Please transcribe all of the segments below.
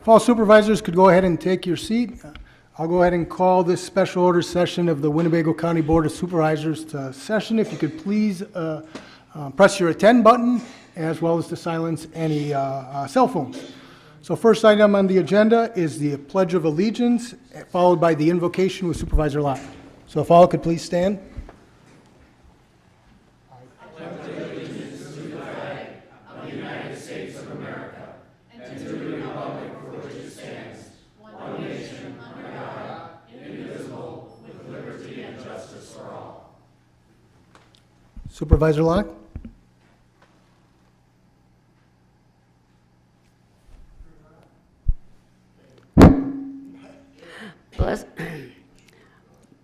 If all supervisors could go ahead and take your seat, I'll go ahead and call this special order session of the Winnebago County Board of Supervisors to session. If you could please press your attend button as well as to silence any cell phones. So first item on the agenda is the Pledge of Allegiance, followed by the invocation with Supervisor Lott. So if all could please stand. Supervisor Locke?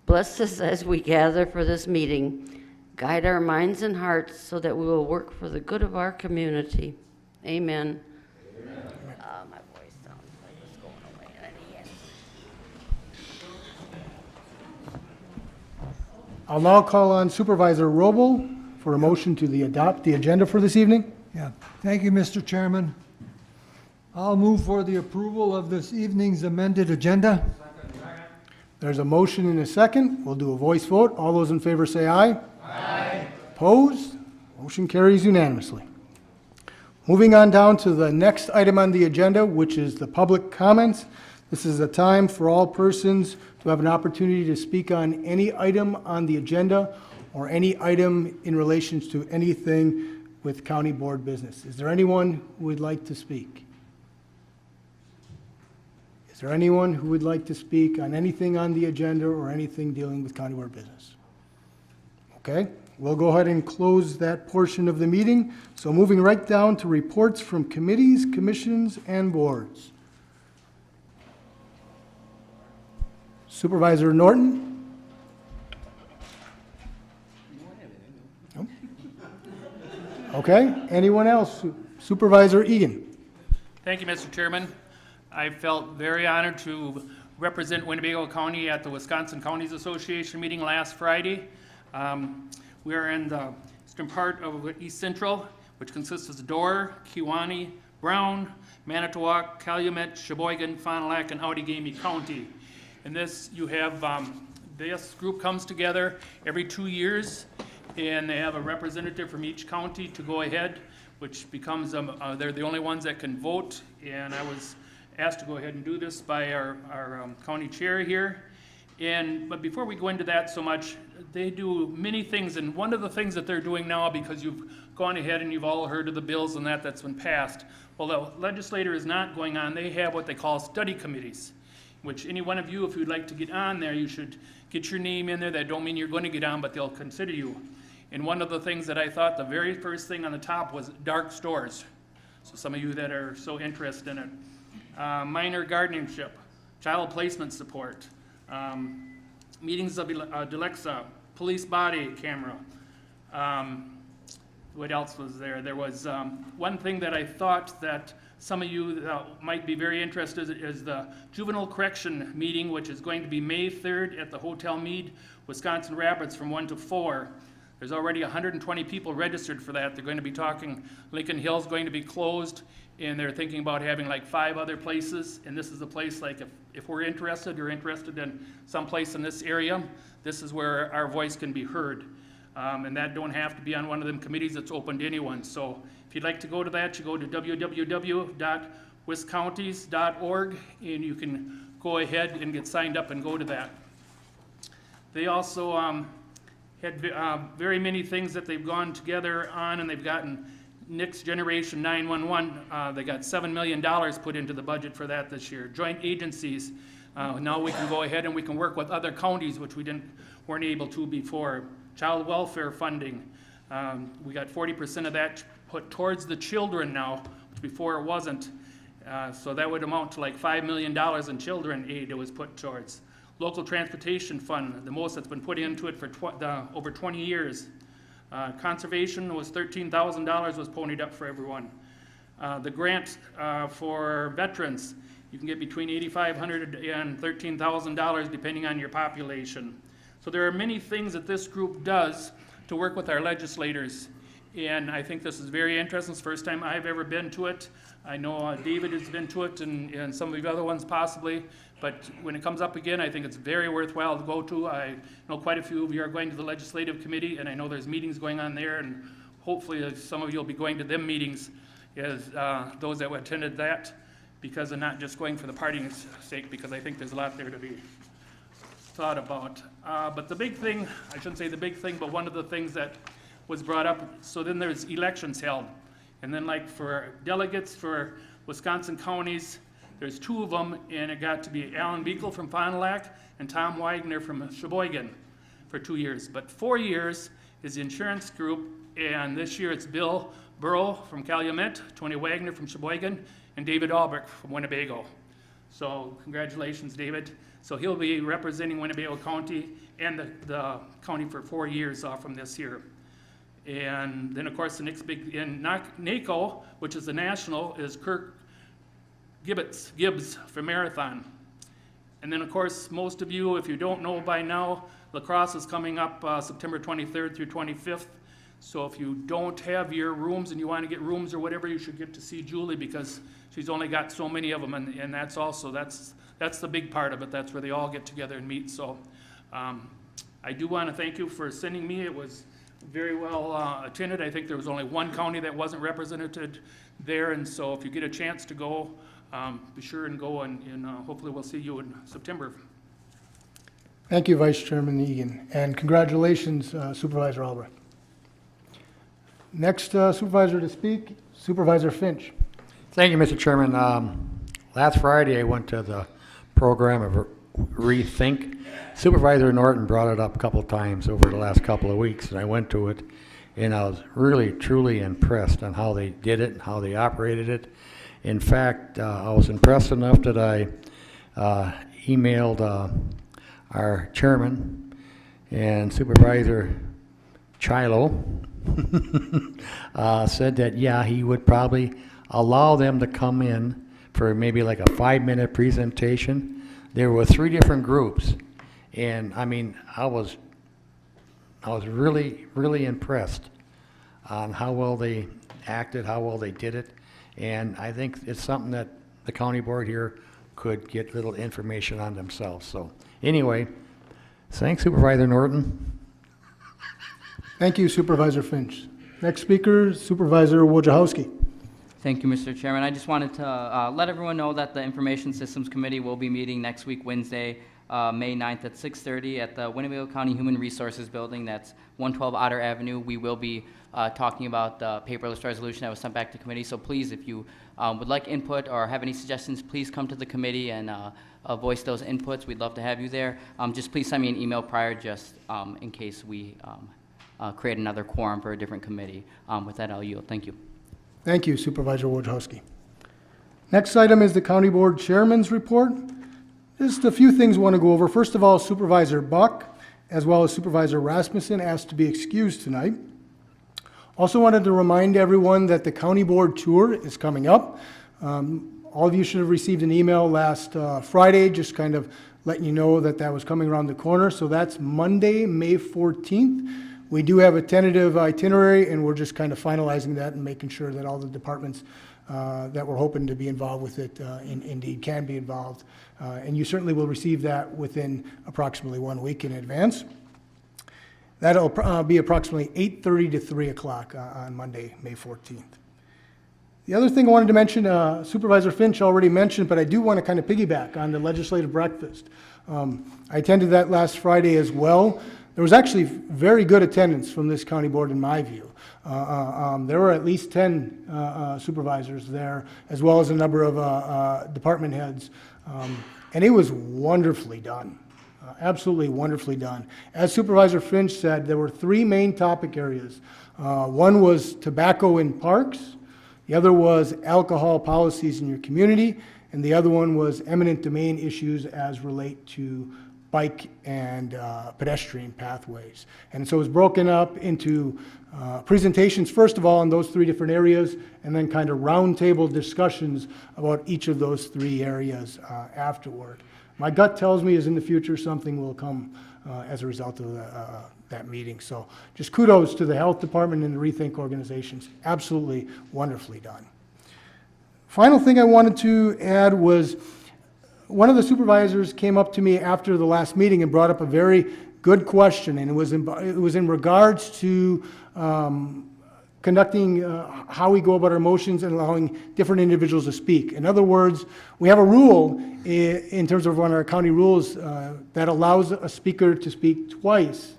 Bless us as we gather for this meeting. Guide our minds and hearts so that we will work for the good of our community. Amen. Amen. My voice sounds like it's going away at the end. I'll now call on Supervisor Robel for a motion to adopt the agenda for this evening. Yeah, thank you, Mr. Chairman. I'll move for the approval of this evening's amended agenda. There's a motion and a second. We'll do a voice vote. All those in favor say aye. Aye. Opposed? Motion carries unanimously. Moving on down to the next item on the agenda, which is the public comments. This is a time for all persons to have an opportunity to speak on any item on the agenda or any item in relation to anything with county board business. Is there anyone who would like to speak? Is there anyone who would like to speak on anything on the agenda or anything dealing with county board business? Okay, we'll go ahead and close that portion of the meeting. So moving right down to reports from committees, commissions, and boards. Supervisor Norton? No? Okay, anyone else? Supervisor Egan? Thank you, Mr. Chairman. I felt very honored to represent Winnebago County at the Wisconsin Counties Association meeting last Friday. We are in the eastern part of East Central, which consists of Dorr, Kewaunee, Brown, Manitowoc, Calumet, Sheboygan, Fond du Lac, and Outagamie County. And this, you have, this group comes together every 2 years, and they have a representative from each county to go ahead, which becomes, they're the only ones that can vote, and I was asked to go ahead and do this by our county chair here. But before we go into that so much, they do many things, and one of the things that they're doing now, because you've gone ahead and you've all heard of the bills and that's been passed, well, the legislator is not going on. They have what they call study committees, which any one of you, if you'd like to get on there, you should get your name in there. That don't mean you're going to get on, but they'll consider you. And one of the things that I thought, the very first thing on the top was dark stores. So some of you that are so interested in it. Minor guardianship, child placement support, meetings of Alexa, police body camera. What else was there? There was one thing that I thought that some of you might be very interested in is the juvenile correction meeting, which is going to be May 3rd at the Hotel Mead, Wisconsin Rapids from 1 to 4. There's already 120 people registered for that. They're going to be talking, Lincoln Hill's going to be closed, and they're thinking about having like 5 other places. And this is a place like if we're interested, you're interested in some place in this area, this is where our voice can be heard. And that don't have to be on one of them committees that's open to anyone. So if you'd like to go to that, you go to www.wiscounties.org, and you can go ahead and get signed up and go to that. They also had very many things that they've gone together on, and they've gotten Next Generation 911. They got $7 million put into the budget for that this year. Joint agencies. Now we can go ahead and we can work with other counties, which we weren't able to before. Child welfare funding. We got 40% of that put towards the children now, which before it wasn't. So that would amount to like $5 million in children aid that was put towards. Local transportation fund, the most that's been put into it for over 20 years. Conservation was $13,000 was ponied up for everyone. The grant for veterans, you can get between $8,500 and $13,000 depending on your population. So there are many things that this group does to work with our legislators. And I think this is very interesting. It's the first time I've ever been to it. I know David has been to it and some of the other ones possibly. But when it comes up again, I think it's very worthwhile to go to. I know quite a few of you are going to the legislative committee, and I know there's meetings going on there, and hopefully some of you will be going to them meetings as those that attended that, because I'm not just going for the partying's sake, because I think there's a lot there to be thought about. But the big thing, I shouldn't say the big thing, but one of the things that was brought up, so then there's elections held. And then like for delegates for Wisconsin counties, there's 2 of them, and it got to be Alan Beekle from Fond du Lac and Tom Wagner from Sheboygan for 2 years. But 4 years is the insurance group, and this year it's Bill Burrow from Calumet, Tony Wagner from Sheboygan, and David Albrecht from Winnebago. So congratulations, David. So he'll be representing Winnebago County and the county for 4 years from this year. And then, of course, the next big, in NACO, which is the national, is Kirk Gibbs for Marathon. And then, of course, most of you, if you don't know by now, lacrosse is coming up September 23rd through 25th. So if you don't have your rooms and you want to get rooms or whatever, you should get to see Julie, because she's only got so many of them, and that's also, that's the big part of it. That's where they all get together and meet. So I do want to thank you for sending me. It was very well attended. I think there was only one county that wasn't represented there, and so if you get a chance to go, be sure and go, and hopefully we'll see you in September. Thank you, Vice Chairman Egan, and congratulations, Supervisor Albrecht. Next supervisor to speak, Supervisor Finch. Thank you, Mr. Chairman. Last Friday, I went to the program of Rethink. Supervisor Norton brought it up a couple times over the last couple of weeks, and I went to it, and I was really, truly impressed on how they did it and how they operated it. In fact, I was impressed enough that I emailed our chairman and Supervisor Chilo said that, yeah, he would probably allow them to come in for maybe like a 5-minute presentation. There were 3 different groups, and I mean, I was really, really impressed on how well they acted, how well they did it, and I think it's something that the county board here could get little information on themselves. So anyway, thanks, Supervisor Norton. Thank you, Supervisor Finch. Next speaker, Supervisor Wojciechowski. Thank you, Mr. Chairman. I just wanted to let everyone know that the Information Systems Committee will be meeting next week, Wednesday, May 9th at 6:30 at the Winnebago County Human Resources Building. That's 112 Otter Avenue. We will be talking about the paperless resolution that was sent back to committee. So please, if you would like input or have any suggestions, please come to the committee and voice those inputs. We'd love to have you there. Just please send me an email prior, just in case we create another quorum for a different committee. With that, I'll yield. Thank you. Thank you, Supervisor Wojciechowski. Next item is the County Board Chairman's report. Just a few things I want to go over. First of all, Supervisor Buck, as well as Supervisor Rasmussen, asked to be excused tonight. Also wanted to remind everyone that the County Board Tour is coming up. All of you should have received an email last Friday, just kind of letting you know that that was coming around the corner. So that's Monday, May 14th. We do have a tentative itinerary, and we're just kind of finalizing that and making sure that all the departments that we're hoping to be involved with it indeed can be involved. And you certainly will receive that within approximately 1 week in advance. That'll be approximately 8:30 to 3 o'clock on Monday, May 14th. The other thing I wanted to mention, Supervisor Finch already mentioned, but I do want to kind of piggyback on the legislative breakfast. I attended that last Friday as well. There was actually very good attendance from this county board in my view. There were at least 10 supervisors there, as well as a number of department heads. And it was wonderfully done, absolutely wonderfully done. As Supervisor Finch said, there were 3 main topic areas. One was tobacco in parks, the other was alcohol policies in your community, and the other one was eminent domain issues as relate to bike and pedestrian pathways. And so it was broken up into presentations, first of all, on those 3 different areas, and then kind of roundtable discussions about each of those 3 areas afterward. My gut tells me is in the future something will come as a result of that meeting. So just kudos to the health department and the Rethink organizations. Absolutely wonderfully done. Final thing I wanted to add was one of the supervisors came up to me after the last meeting and brought up a very good question, and it was in regards to conducting how we go about our motions and allowing different individuals to speak. In other words, we have a rule in terms of one of our county rules that allows a speaker to speak twice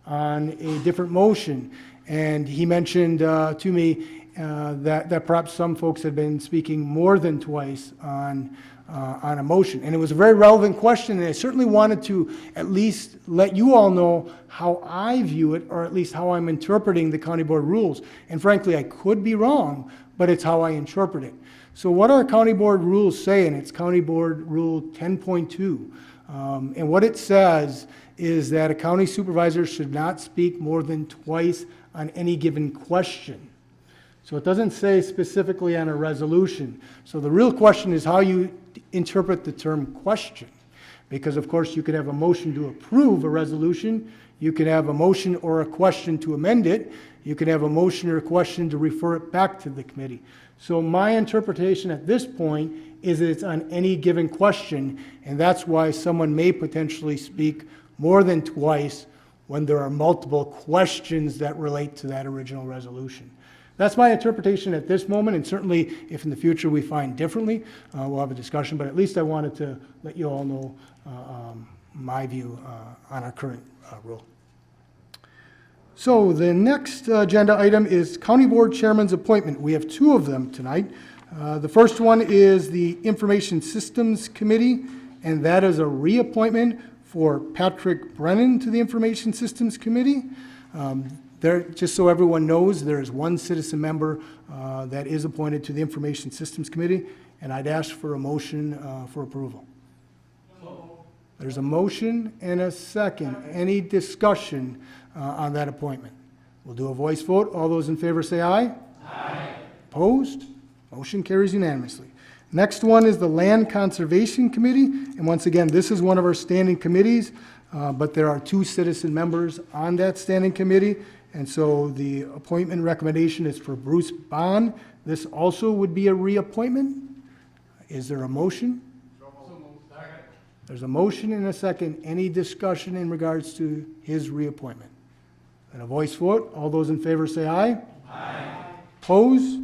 on a different motion. And he mentioned to me that perhaps some folks had been speaking more than twice on a motion. And it was a very relevant question, and I certainly wanted to at least let you all know how I view it, or at least how I'm interpreting the county board rules. And frankly, I could be wrong, but it's how I interpret it. So what our county board rules say, and it's County Board Rule 10.2, and what it says is that a county supervisor should not speak more than twice on any given question. So it doesn't say specifically on a resolution. So the real question is how you interpret the term question. Because of course you could have a motion to approve a resolution, you could have a motion or a question to amend it, you could have a motion or a question to refer it back to the committee. So my interpretation at this point is that it's on any given question, and that's why someone may potentially speak more than twice when there are multiple questions that relate to that original resolution. That's my interpretation at this moment, and certainly if in the future we find differently, we'll have a discussion, but at least I wanted to let you all know my view on our current rule. So the next agenda item is County Board Chairman's appointment. We have two of them tonight. The first one is the Information Systems Committee, and that is a reappointment for Patrick Brennan to the Information Systems Committee. There, just so everyone knows, there is one citizen member that is appointed to the Information Systems Committee, and I'd ask for a motion for approval. There's a motion and a second. Any discussion on that appointment? We'll do a voice vote. All those in favor say aye. Aye. Opposed? Motion carries unanimously. Next one is the Land Conservation Committee, and once again, this is one of our standing committees, but there are two citizen members on that standing committee. And so the appointment recommendation is for Bruce Bond. This also would be a reappointment. Is there a motion? There's a motion and a second. Any discussion in regards to his reappointment? And a voice vote. All those in favor say aye. Aye. Opposed?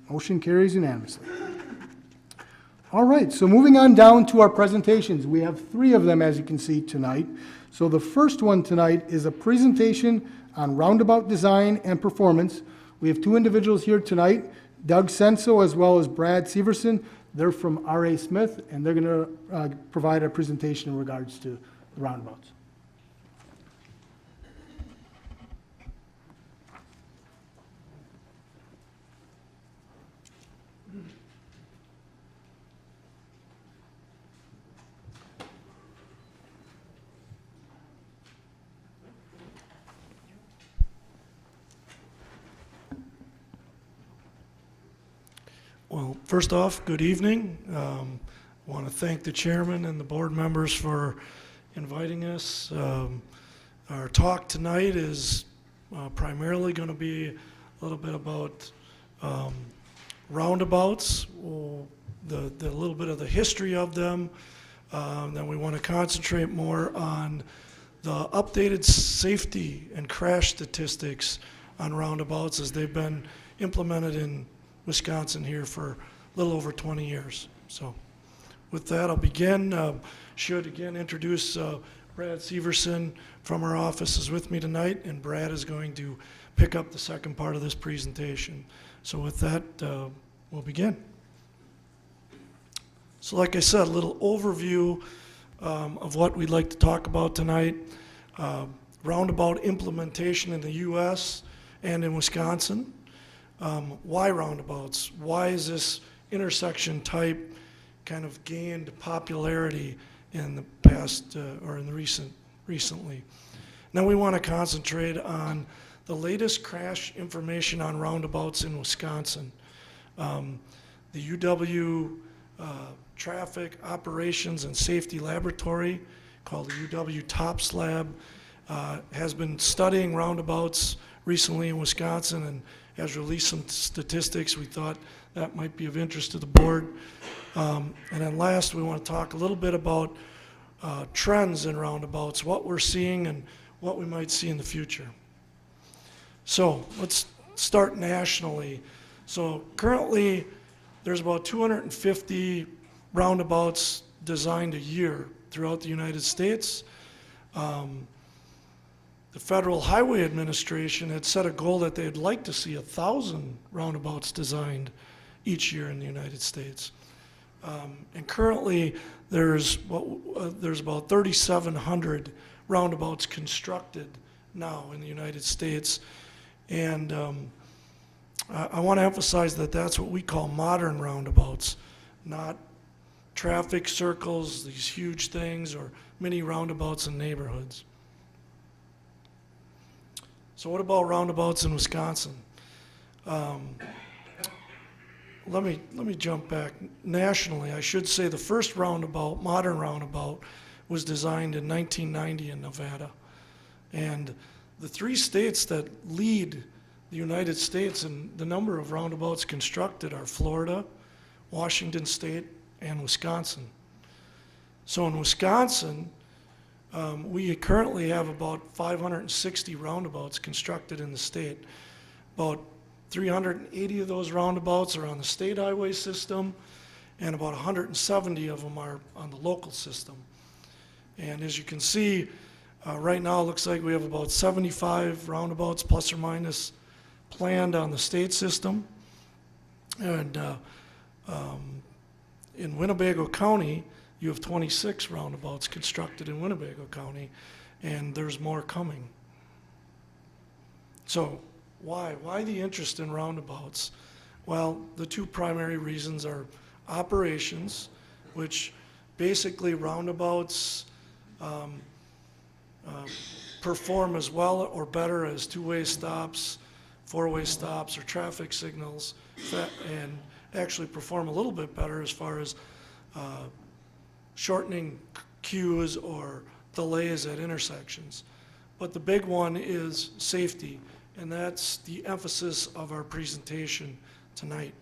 Motion carries unanimously. All right, so moving on down to our presentations. We have three of them, as you can see tonight. So the first one tonight is a presentation on roundabout design and performance. We have two individuals here tonight, Doug Senso as well as Brad Severson. They're from R.A. Smith, and they're going to provide a presentation in regards to the roundabouts. Well, first off, good evening. I want to thank the chairman and the board members for inviting us. Our talk tonight is primarily going to be a little bit about roundabouts, the little bit of the history of them. Then we want to concentrate more on the updated safety and crash statistics on roundabouts as they've been implemented in Wisconsin here for a little over 20 years. So with that, I'll begin. Should again introduce Brad Severson from our office is with me tonight, and Brad is going to pick up the second part of this presentation. So with that, we'll begin. So like I said, a little overview of what we'd like to talk about tonight. Roundabout implementation in the U.S. and in Wisconsin. Why roundabouts? Why is this intersection type kind of gained popularity in the past or in the recently? Now we want to concentrate on the latest crash information on roundabouts in Wisconsin. The UW Traffic Operations and Safety Laboratory, called the UW TOPS Lab, has been studying roundabouts recently in Wisconsin and has released some statistics. We thought that might be of interest to the board. And then last, we want to talk a little bit about trends in roundabouts, what we're seeing and what we might see in the future. So let's start nationally. So currently, there's about 250 roundabouts designed a year throughout the United States. The Federal Highway Administration had set a goal that they'd like to see 1,000 roundabouts designed each year in the United States. And currently, there's about 3,700 roundabouts constructed now in the United States. And I want to emphasize that that's what we call modern roundabouts, not traffic circles, these huge things, or mini roundabouts in neighborhoods. So what about roundabouts in Wisconsin? Let me jump back. Nationally, I should say the first roundabout, modern roundabout, was designed in 1990 in Nevada. And the three states that lead the United States in the number of roundabouts constructed are Florida, Washington State, and Wisconsin. So in Wisconsin, we currently have about 560 roundabouts constructed in the state. About 380 of those roundabouts are on the state highway system, and about 170 of them are on the local system. And as you can see, right now it looks like we have about 75 roundabouts plus or minus planned on the state system. And in Winnebago County, you have 26 roundabouts constructed in Winnebago County, and there's more coming. So why the interest in roundabouts? Well, the two primary reasons are operations, which basically roundabouts perform as well or better as two-way stops, four-way stops, or traffic signals, and actually perform a little bit better as far as shortening queues or delays at intersections. But the big one is safety, and that's the emphasis of our presentation tonight.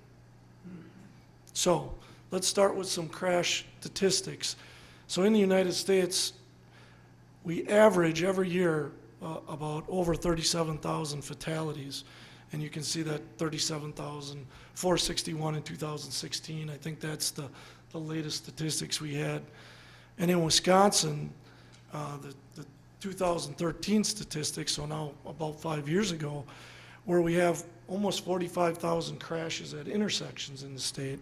So let's start with some crash statistics. So in the United States, we average every year about over 37,000 fatalities. And you can see that 37,461 in 2016. I think that's the latest statistics we had. And in Wisconsin, the 2013 statistics, so now about 5 years ago, where we have almost 45,000 crashes at intersections in the state,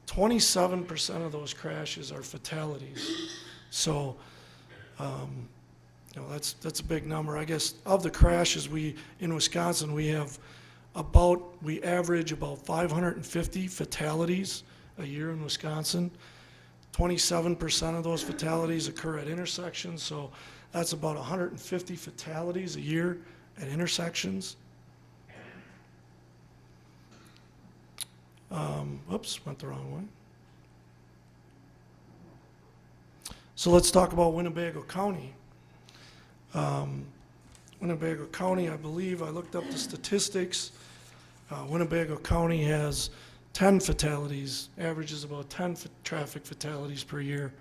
27% of those crashes are fatalities. So, that's a big number. I guess of the crashes in Wisconsin, we average about 550 fatalities a year in Wisconsin. 27% of those fatalities occur at intersections, so that's about 150 fatalities a year at intersections. Whoops, went the wrong way. So let's talk about Winnebago County. Winnebago County, I believe, I looked up the statistics. Winnebago County has 10 fatalities, averages about 10 traffic fatalities per year.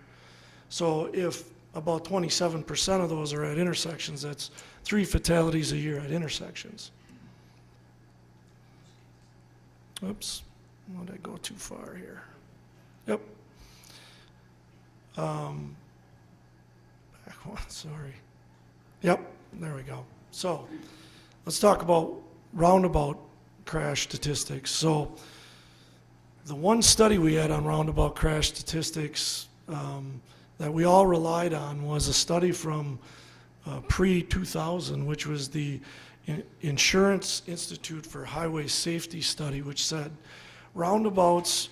So if about 27% of those are at intersections, that's 3 fatalities a year at intersections. Oops, did I go too far here? Yep. Back one, sorry. Yep, there we go. So let's talk about roundabout crash statistics. So the one study we had on roundabout crash statistics that we all relied on was a study from pre-2000, which was the Insurance Institute for Highway Safety study, which said roundabouts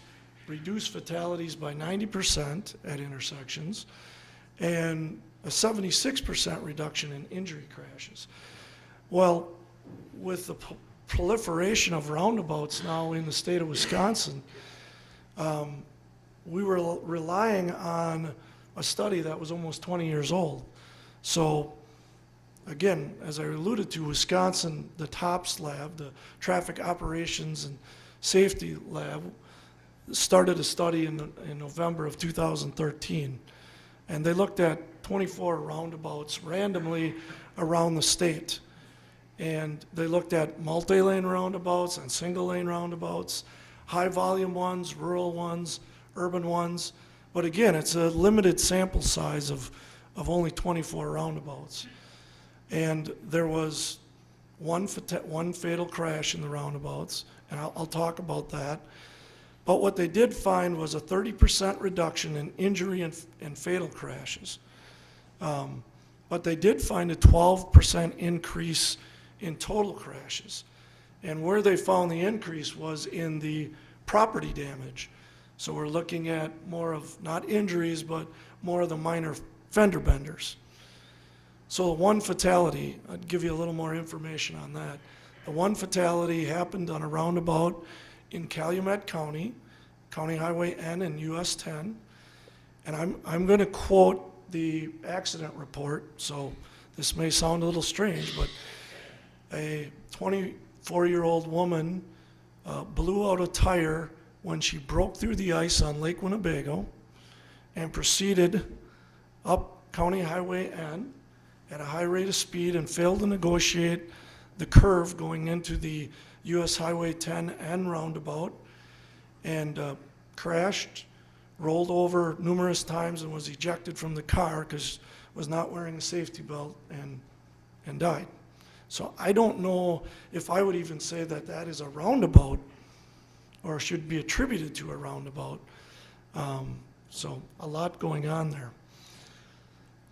reduce fatalities by 90% at intersections and a 76% reduction in injury crashes. Well, with the proliferation of roundabouts now in the state of Wisconsin, we were relying on a study that was almost 20 years old. So again, as I alluded to, Wisconsin, the TOPS lab, the Traffic Operations and Safety Lab, started a study in November of 2013. And they looked at 24 roundabouts randomly around the state. And they looked at multi-lane roundabouts and single-lane roundabouts, high-volume ones, rural ones, urban ones. But again, it's a limited sample size of only 24 roundabouts. And there was one fatal crash in the roundabouts, and I'll talk about that. But what they did find was a 30% reduction in injury and fatal crashes. But they did find a 12% increase in total crashes. And where they found the increase was in the property damage. So we're looking at more of, not injuries, but more of the minor fender benders. So the one fatality, I'd give you a little more information on that. The one fatality happened on a roundabout in Calumet County, County Highway N and US 10. And I'm going to quote the accident report, so this may sound a little strange, but a 24-year-old woman blew out a tire when she broke through the ice on Lake Winnebago and proceeded up County Highway N at a high rate of speed and failed to negotiate the curve going into the US Highway 10 N roundabout, and crashed, rolled over numerous times, and was ejected from the car because was not wearing a safety belt and died. So I don't know if I would even say that that is a roundabout or should be attributed to a roundabout. So a lot going on there.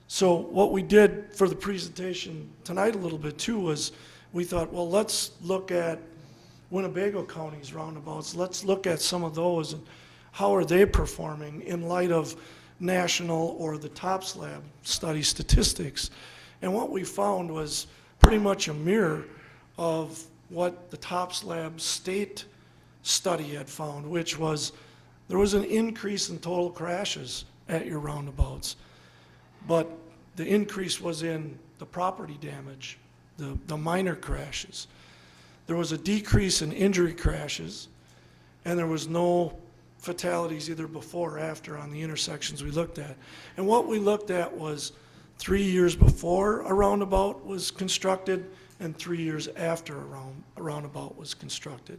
So what we did for the presentation tonight a little bit too was we thought, well, let's look at Winnebago County's roundabouts. Let's look at some of those and how are they performing in light of national or the TOPS lab study statistics. And what we found was pretty much a mirror of what the TOPS lab state study had found, which was there was an increase in total crashes at your roundabouts, but the increase was in the property damage, the minor crashes. There was a decrease in injury crashes, and there was no fatalities either before or after on the intersections we looked at. And what we looked at was 3 years before a roundabout was constructed and 3 years after a roundabout was constructed.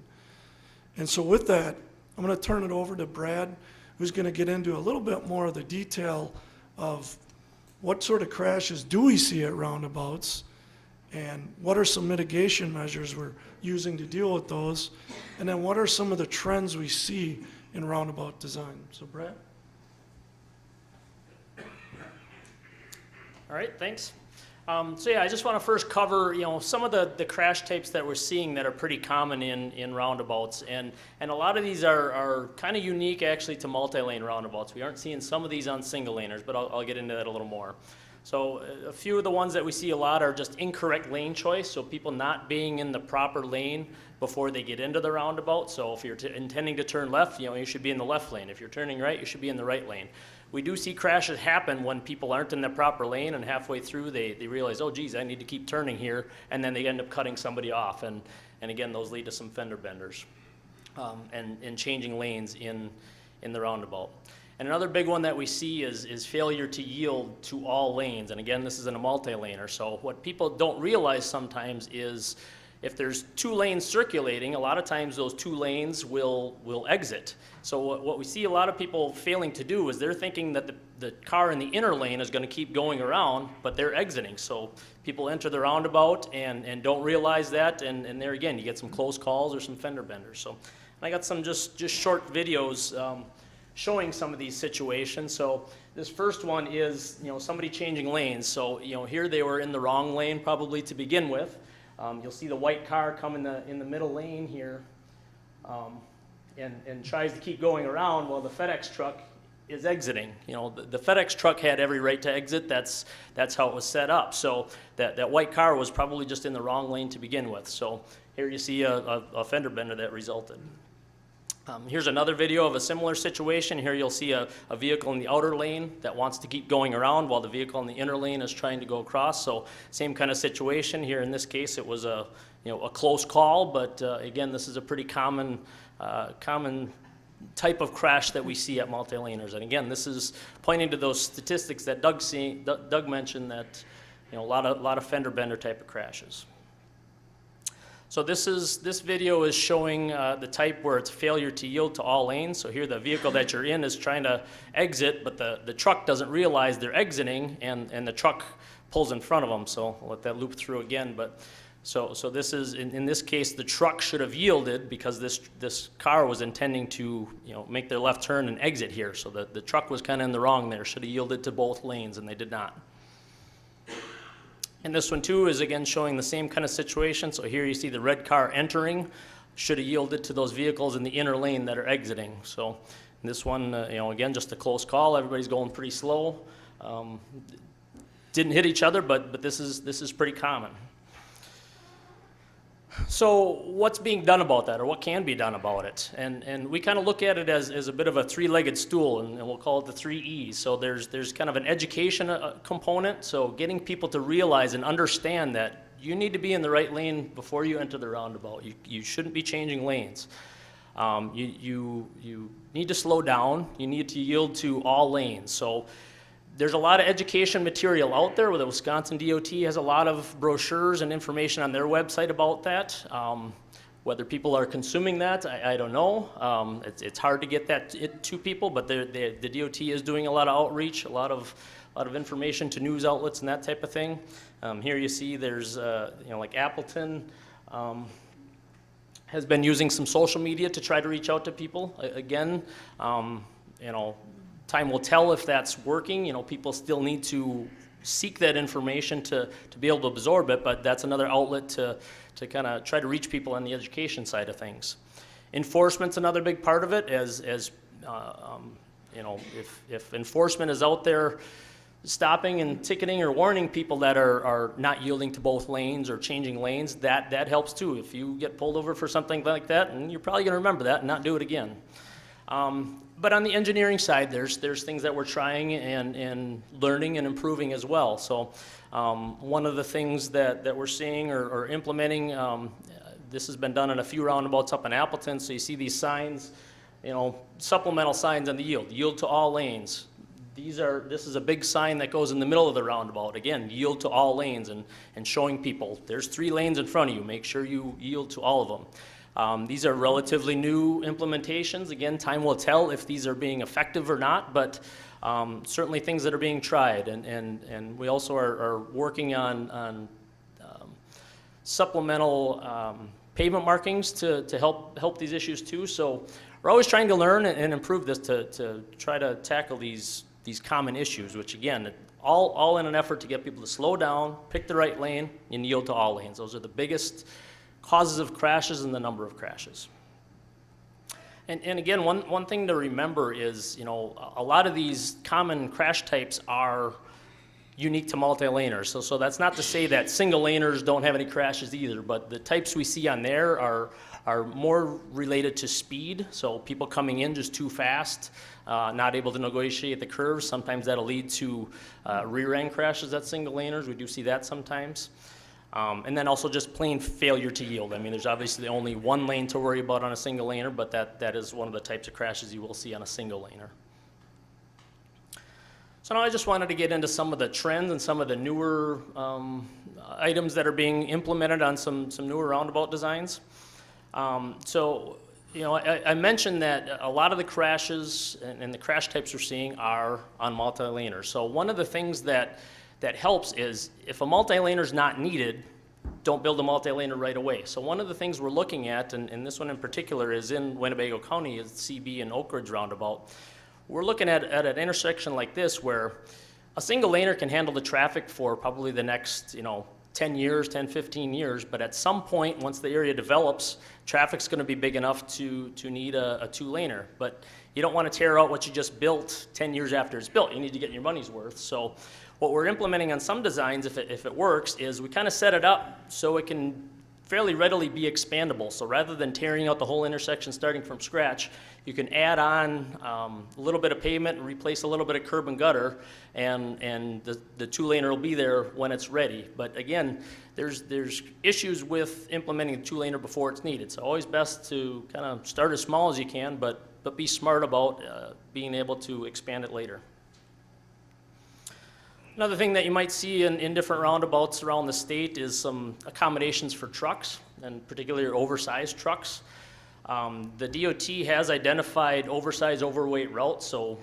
And so with that, I'm going to turn it over to Brad, who's going to get into a little bit more of the detail of what sort of crashes do we see at roundabouts, and what are some mitigation measures we're using to deal with those, and then what are some of the trends we see in roundabout design. So Brad? All right, thanks. So yeah, I just want to first cover, some of the crash types that we're seeing that are pretty common in roundabouts, and a lot of these are kind of unique actually to multi-lane roundabouts. We aren't seeing some of these on single laners, but I'll get into that a little more. So a few of the ones that we see a lot are just incorrect lane choice, so people not being in the proper lane before they get into the roundabout. So if you're intending to turn left, you should be in the left lane. If you're turning right, you should be in the right lane. We do see crashes happen when people aren't in the proper lane, and halfway through they realize, oh geez, I need to keep turning here, and then they end up cutting somebody off, and again, those lead to some fender benders and changing lanes in the roundabout. And another big one that we see is failure to yield to all lanes, and again, this is in a multi-laner. So what people don't realize sometimes is if there's 2 lanes circulating, a lot of times those 2 lanes will exit. So what we see a lot of people failing to do is they're thinking that the car in the inner lane is going to keep going around, but they're exiting. So people enter the roundabout and don't realize that, and there again, you get some close calls or some fender benders. So I got some just short videos showing some of these situations. So this first one is somebody changing lanes. So here they were in the wrong lane probably to begin with. You'll see the white car come in the middle lane here and tries to keep going around while the FedEx truck is exiting. The FedEx truck had every right to exit. That's how it was set up. So that white car was probably just in the wrong lane to begin with. So here you see a fender bender that resulted. Here's another video of a similar situation. Here you'll see a vehicle in the outer lane that wants to keep going around while the vehicle in the inner lane is trying to go across. So same kind of situation here. In this case, it was a close call, but again, this is a pretty common type of crash that we see at multi-laners. And again, this is pointing to those statistics that Doug mentioned, that a lot of fender bender type of crashes. So this video is showing the type where it's failure to yield to all lanes. So here the vehicle that you're in is trying to exit, but the truck doesn't realize they're exiting, and the truck pulls in front of them. So I'll let that loop through again. But so this is, in this case, the truck should have yielded because this car was intending to make their left turn and exit here. So the truck was kind of in the wrong there. Should have yielded to both lanes, and they did not. And this one too is again showing the same kind of situation. So here you see the red car entering, should have yielded to those vehicles in the inner lane that are exiting. So this one, again, just a close call. Everybody's going pretty slow. Didn't hit each other, but this is pretty common. So what's being done about that, or what can be done about it? And we kind of look at it as a bit of a three-legged stool, and we'll call it the 3 E's. So there's kind of an education component, so getting people to realize and understand that you need to be in the right lane before you enter the roundabout. You shouldn't be changing lanes. You need to slow down. You need to yield to all lanes. So there's a lot of education material out there. The Wisconsin DOT has a lot of brochures and information on their website about that. Whether people are consuming that, I don't know. It's hard to get that to people, but the DOT is doing a lot of outreach, a lot of information to news outlets and that type of thing. Here you see there's like Appleton has been using some social media to try to reach out to people. Again, time will tell if that's working. People still need to seek that information to be able to absorb it, but that's another outlet to kind of try to reach people on the education side of things. Enforcement's another big part of it, as if enforcement is out there stopping and ticketing or warning people that are not yielding to both lanes or changing lanes, that helps too. If you get pulled over for something like that, and you're probably going to remember that and not do it again. But on the engineering side, there's things that we're trying and learning and improving as well. So one of the things that we're seeing or implementing, this has been done in a few roundabouts up in Appleton. So you see these signs, supplemental signs on the yield to all lanes. This is a big sign that goes in the middle of the roundabout. Again, yield to all lanes and showing people there's 3 lanes in front of you. Make sure you yield to all of them. These are relatively new implementations. Again, time will tell if these are being effective or not, but certainly things that are being tried. And we also are working on supplemental pavement markings to help these issues too. So we're always trying to learn and improve this to try to tackle these common issues, which again, all in an effort to get people to slow down, pick the right lane, and yield to all lanes. Those are the biggest causes of crashes and the number of crashes. And again, one thing to remember is, a lot of these common crash types are unique to multi-laners. So that's not to say that single laners don't have any crashes either, but the types we see on there are more related to speed. So people coming in just too fast, not able to negotiate the curves. Sometimes that'll lead to rear end crashes at single laners. We do see that sometimes. And then also just plain failure to yield. I mean, there's obviously only one lane to worry about on a single laner, but that is one of the types of crashes you will see on a single laner. So now I just wanted to get into some of the trends and some of the newer items that are being implemented on some newer roundabout designs. I mentioned that a lot of the crashes and the crash types we're seeing are on multi-laners. So one of the things that helps is if a multi-laner is not needed, don't build a multi-laner right away. So one of the things we're looking at, and this one in particular is in Winnebago County, is CB and Oak Ridge Roundabout. We're looking at an intersection like this where a single laner can handle the traffic for probably the next 10 years, 10, 15 years, but at some point, once the area develops, traffic's going to be big enough to need a 2-laner. But you don't want to tear out what you just built 10 years after it's built. You need to get your money's worth. So what we're implementing on some designs, if it works, is we kind of set it up so it can fairly readily be expandable. So rather than tearing out the whole intersection starting from scratch, you can add on a little bit of pavement and replace a little bit of curb and gutter, and the two-laner will be there when it's ready. But again, there's issues with implementing the two-laner before it's needed. So always best to kind of start as small as you can, but be smart about being able to expand it later. Another thing that you might see in different roundabouts around the state is some accommodations for trucks, and particularly oversized trucks. The DOT has identified oversized, overweight routes, so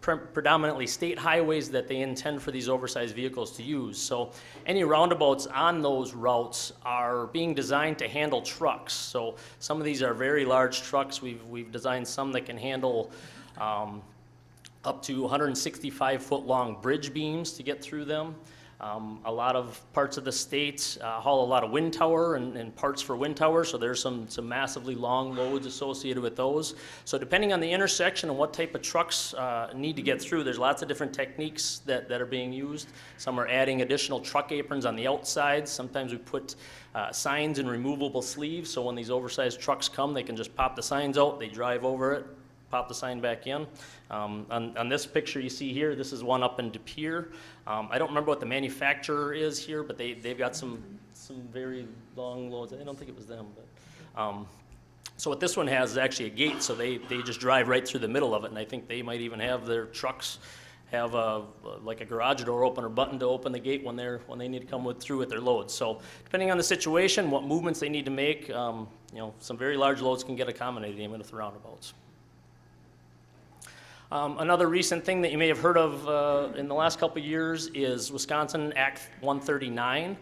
predominantly state highways that they intend for these oversized vehicles to use. So any roundabouts on those routes are being designed to handle trucks. So some of these are very large trucks. We've designed some that can handle up to 165-foot long bridge beams to get through them. A lot of parts of the state haul a lot of wind tower and parts for wind towers, so there's some massively long loads associated with those. So depending on the intersection and what type of trucks need to get through, there's lots of different techniques that are being used. Some are adding additional truck aprons on the outside. Sometimes we put signs and removable sleeves, so when these oversized trucks come, they can just pop the signs out, they drive over it, pop the sign back in. On this picture you see here, this is one up in De Pere. I don't remember what the manufacturer is here, but they've got some very long loads. I don't think it was them, but so what this one has is actually a gate, so they just drive right through the middle of it, and I think they might even have their trucks have like a garage door opener button to open the gate when they need to come through with their loads. So depending on the situation, what movements they need to make, some very large loads can get accommodated even with the roundabouts. Another recent thing that you may have heard of in the last couple of years is Wisconsin Act 139.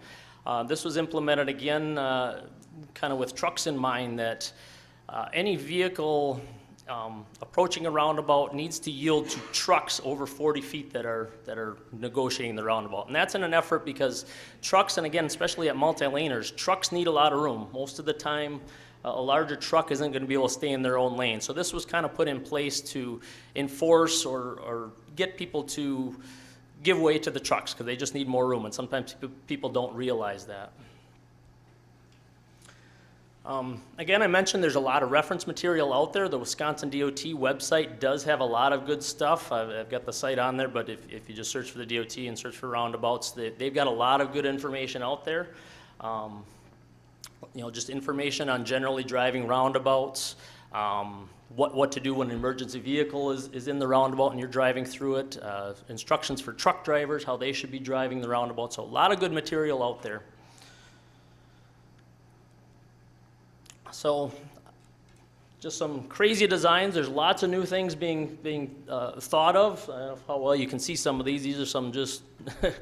This was implemented again kind of with trucks in mind, that any vehicle approaching a roundabout needs to yield to trucks over 40 feet that are negotiating the roundabout. And that's in an effort because trucks, and again, especially at multi-laners, trucks need a lot of room. Most of the time, a larger truck isn't going to be able to stay in their own lane. So this was kind of put in place to enforce or get people to give way to the trucks because they just need more room, and sometimes people don't realize that. Again, I mentioned there's a lot of reference material out there. The Wisconsin DOT website does have a lot of good stuff. I've got the site on there, but if you just search for the DOT and search for roundabouts, they've got a lot of good information out there. Just information on generally driving roundabouts, what to do when an emergency vehicle is in the roundabout and you're driving through it, instructions for truck drivers, how they should be driving the roundabout. So a lot of good material out there. So just some crazy designs. There's lots of new things being thought of. I don't know how well you can see some of these. These are some just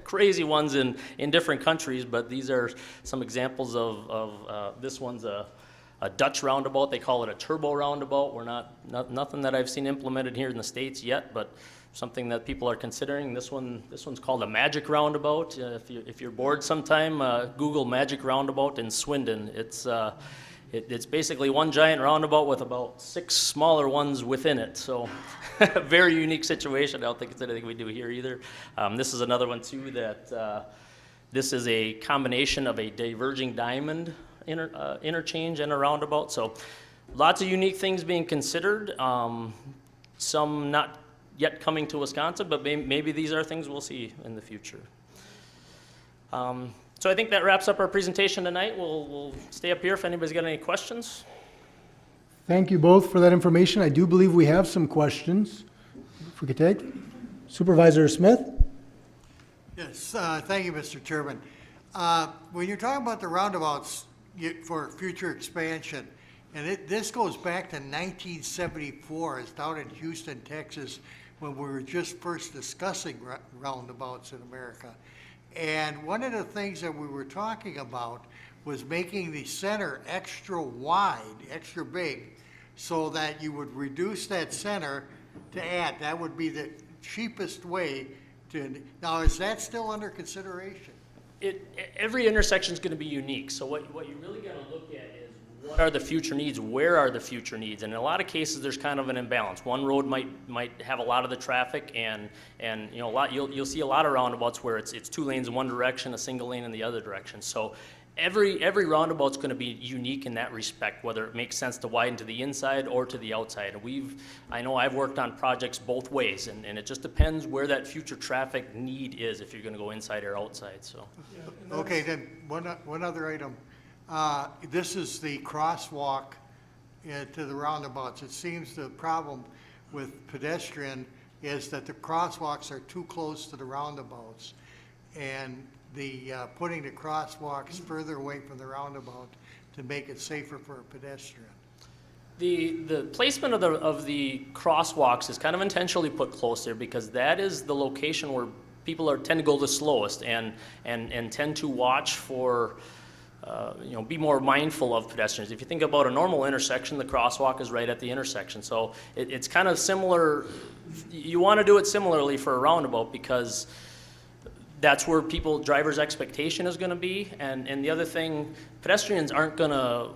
crazy ones in different countries, but these are some examples of this one's a Dutch roundabout. They call it a turbo roundabout. We're nothing that I've seen implemented here in the States yet, but something that people are considering. This one's called a magic roundabout. If you're bored sometime, Google magic roundabout in Swindon. It's basically one giant roundabout with about 6 smaller ones within it. So a very unique situation. I don't think it's anything we do here either. This is another one too that this is a combination of a diverging diamond interchange and a roundabout. So lots of unique things being considered. Some not yet coming to Wisconsin, but maybe these are things we'll see in the future. So I think that wraps up our presentation tonight. We'll stay up here if anybody's got any questions. Thank you both for that information. I do believe we have some questions. If we could take. Supervisor Smith? Yes, thank you, Mr. Chairman. When you're talking about the roundabouts for future expansion, and this goes back to 1974, it's down in Houston, Texas, when we were just first discussing roundabouts in America. And one of the things that we were talking about was making the center extra wide, extra big, so that you would reduce that center to add. That would be the cheapest way to. Now, is that still under consideration? Every intersection is going to be unique. So what you really got to look at is what are the future needs, where are the future needs, and in a lot of cases there's kind of an imbalance. One road might have a lot of the traffic, and you'll see a lot of roundabouts where it's 2 lanes in one direction, a single lane in the other direction. So every roundabout's going to be unique in that respect, whether it makes sense to widen to the inside or to the outside. And I know I've worked on projects both ways, and it just depends where that future traffic need is, if you're going to go inside or outside, so. Okay, then, one other item. This is the crosswalk to the roundabouts. It seems the problem with pedestrian is that the crosswalks are too close to the roundabouts. And the, putting the crosswalks further away from the roundabout to make it safer for a pedestrian. The placement of the crosswalks is kind of intentionally put close there, because that is the location where people tend to go the slowest and tend to watch for, be more mindful of pedestrians. If you think about a normal intersection, the crosswalk is right at the intersection. So it's kind of similar. You want to do it similarly for a roundabout, because that's where drivers' expectation is going to be. And the other thing, pedestrians aren't going to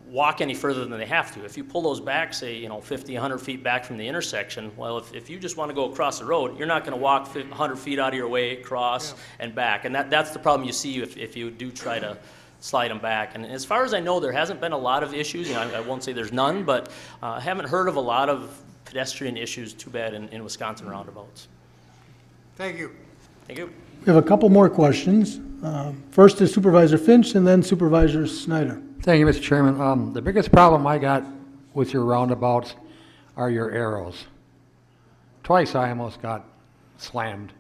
walk any further than they have to. If you pull those back, say, 50, 100 feet back from the intersection, well, if you just want to go across the road, you're not going to walk 100 feet out of your way, across and back. And that's the problem you see if you do try to slide them back. And as far as I know, there hasn't been a lot of issues. I won't say there's none, but I haven't heard of a lot of pedestrian issues too bad in Wisconsin roundabouts. Thank you. Thank you. We have a couple more questions. First is Supervisor Finch and then Supervisor Snyder. Thank you, Mr. Chairman. The biggest problem I got with your roundabouts are your arrows. Twice I almost got slammed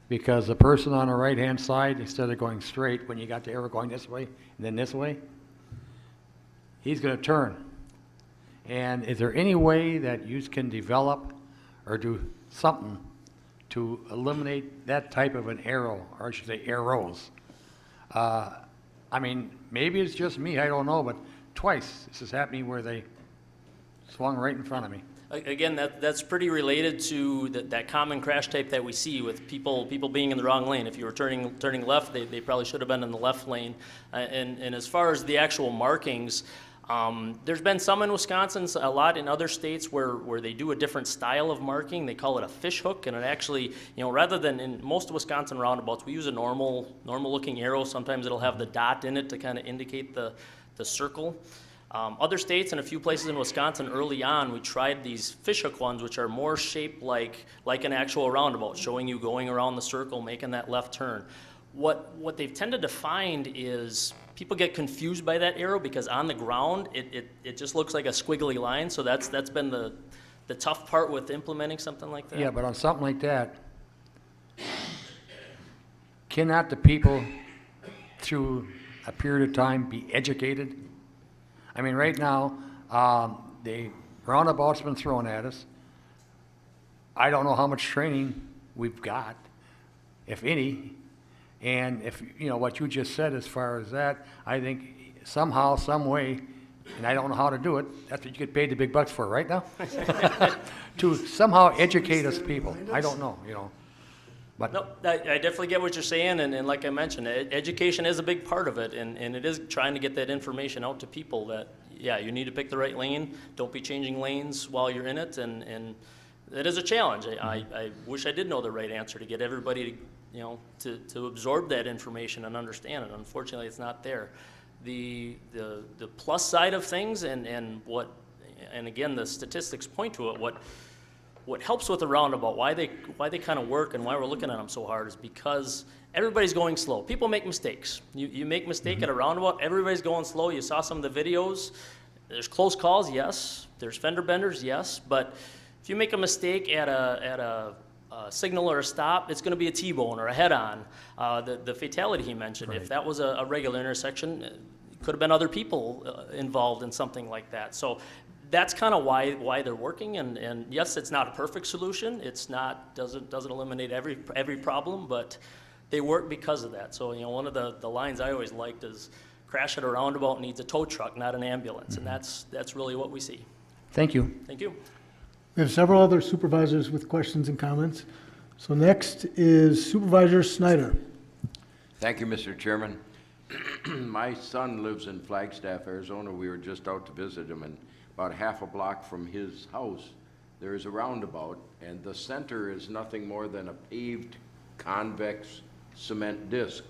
because the person on the right-hand side, instead of going straight, when you got the arrow going this way and then this way, he's going to turn. And is there any way that you can develop or do something to eliminate that type of an arrow, or I should say arrows? I mean, maybe it's just me, I don't know, but twice this is happening where they swung right in front of me. Again, that's pretty related to that common crash type that we see with people being in the wrong lane. If you were turning left, they probably should have been in the left lane. And as far as the actual markings, there's been some in Wisconsin, a lot in other states where they do a different style of marking. They call it a fish hook, and it actually, rather than in most Wisconsin roundabouts, we use a normal looking arrow. Sometimes it'll have the dot in it to kind of indicate the circle. Other states and a few places in Wisconsin early on, we tried these fish hook ones, which are more shaped like an actual roundabout, showing you going around the circle, making that left turn. What they've tended to find is people get confused by that arrow, because on the ground it just looks like a squiggly line. So that's been the tough part with implementing something like that. Yeah, but on something like that, cannot the people through a period of time be educated? I mean, right now, the roundabout's been thrown at us. I don't know how much training we've got, if any. And if, what you just said as far as that, I think somehow, some way, and I don't know how to do it, that's what you get paid the big bucks for, right now? To somehow educate us people. I don't know, But No, I definitely get what you're saying, and like I mentioned, education is a big part of it, and it is trying to get that information out to people that, you need to pick the right lane, don't be changing lanes while you're in it, and it is a challenge. I wish I did know the right answer to get everybody to absorb that information and understand it. Unfortunately, it's not there. The plus side of things, and again, the statistics point to it, what helps with the roundabout, why they kind of work and why we're looking at them so hard is because everybody's going slow. People make mistakes. You make a mistake at a roundabout, everybody's going slow. You saw some of the videos. There's close calls, yes. There's fender benders, yes. But if you make a mistake at a signal or a stop, it's going to be a T-bone or a head-on. The fatality he mentioned, if that was a regular intersection, it could have been other people involved in something like that. So that's kind of why they're working, and yes, it's not a perfect solution. It's not doesn't eliminate every problem, but they work because of that. So one of the lines I always liked is, crash at a roundabout needs a tow truck, not an ambulance, and that's really what we see. thank you. Thank you. We have several other supervisors with questions and comments. So next is Supervisor Snyder. Thank you, Mr. Chairman. My son lives in Flagstaff, Arizona. We were just out to visit him, and about half a block from his house, there is a roundabout, and the center is nothing more than a paved convex cement disc.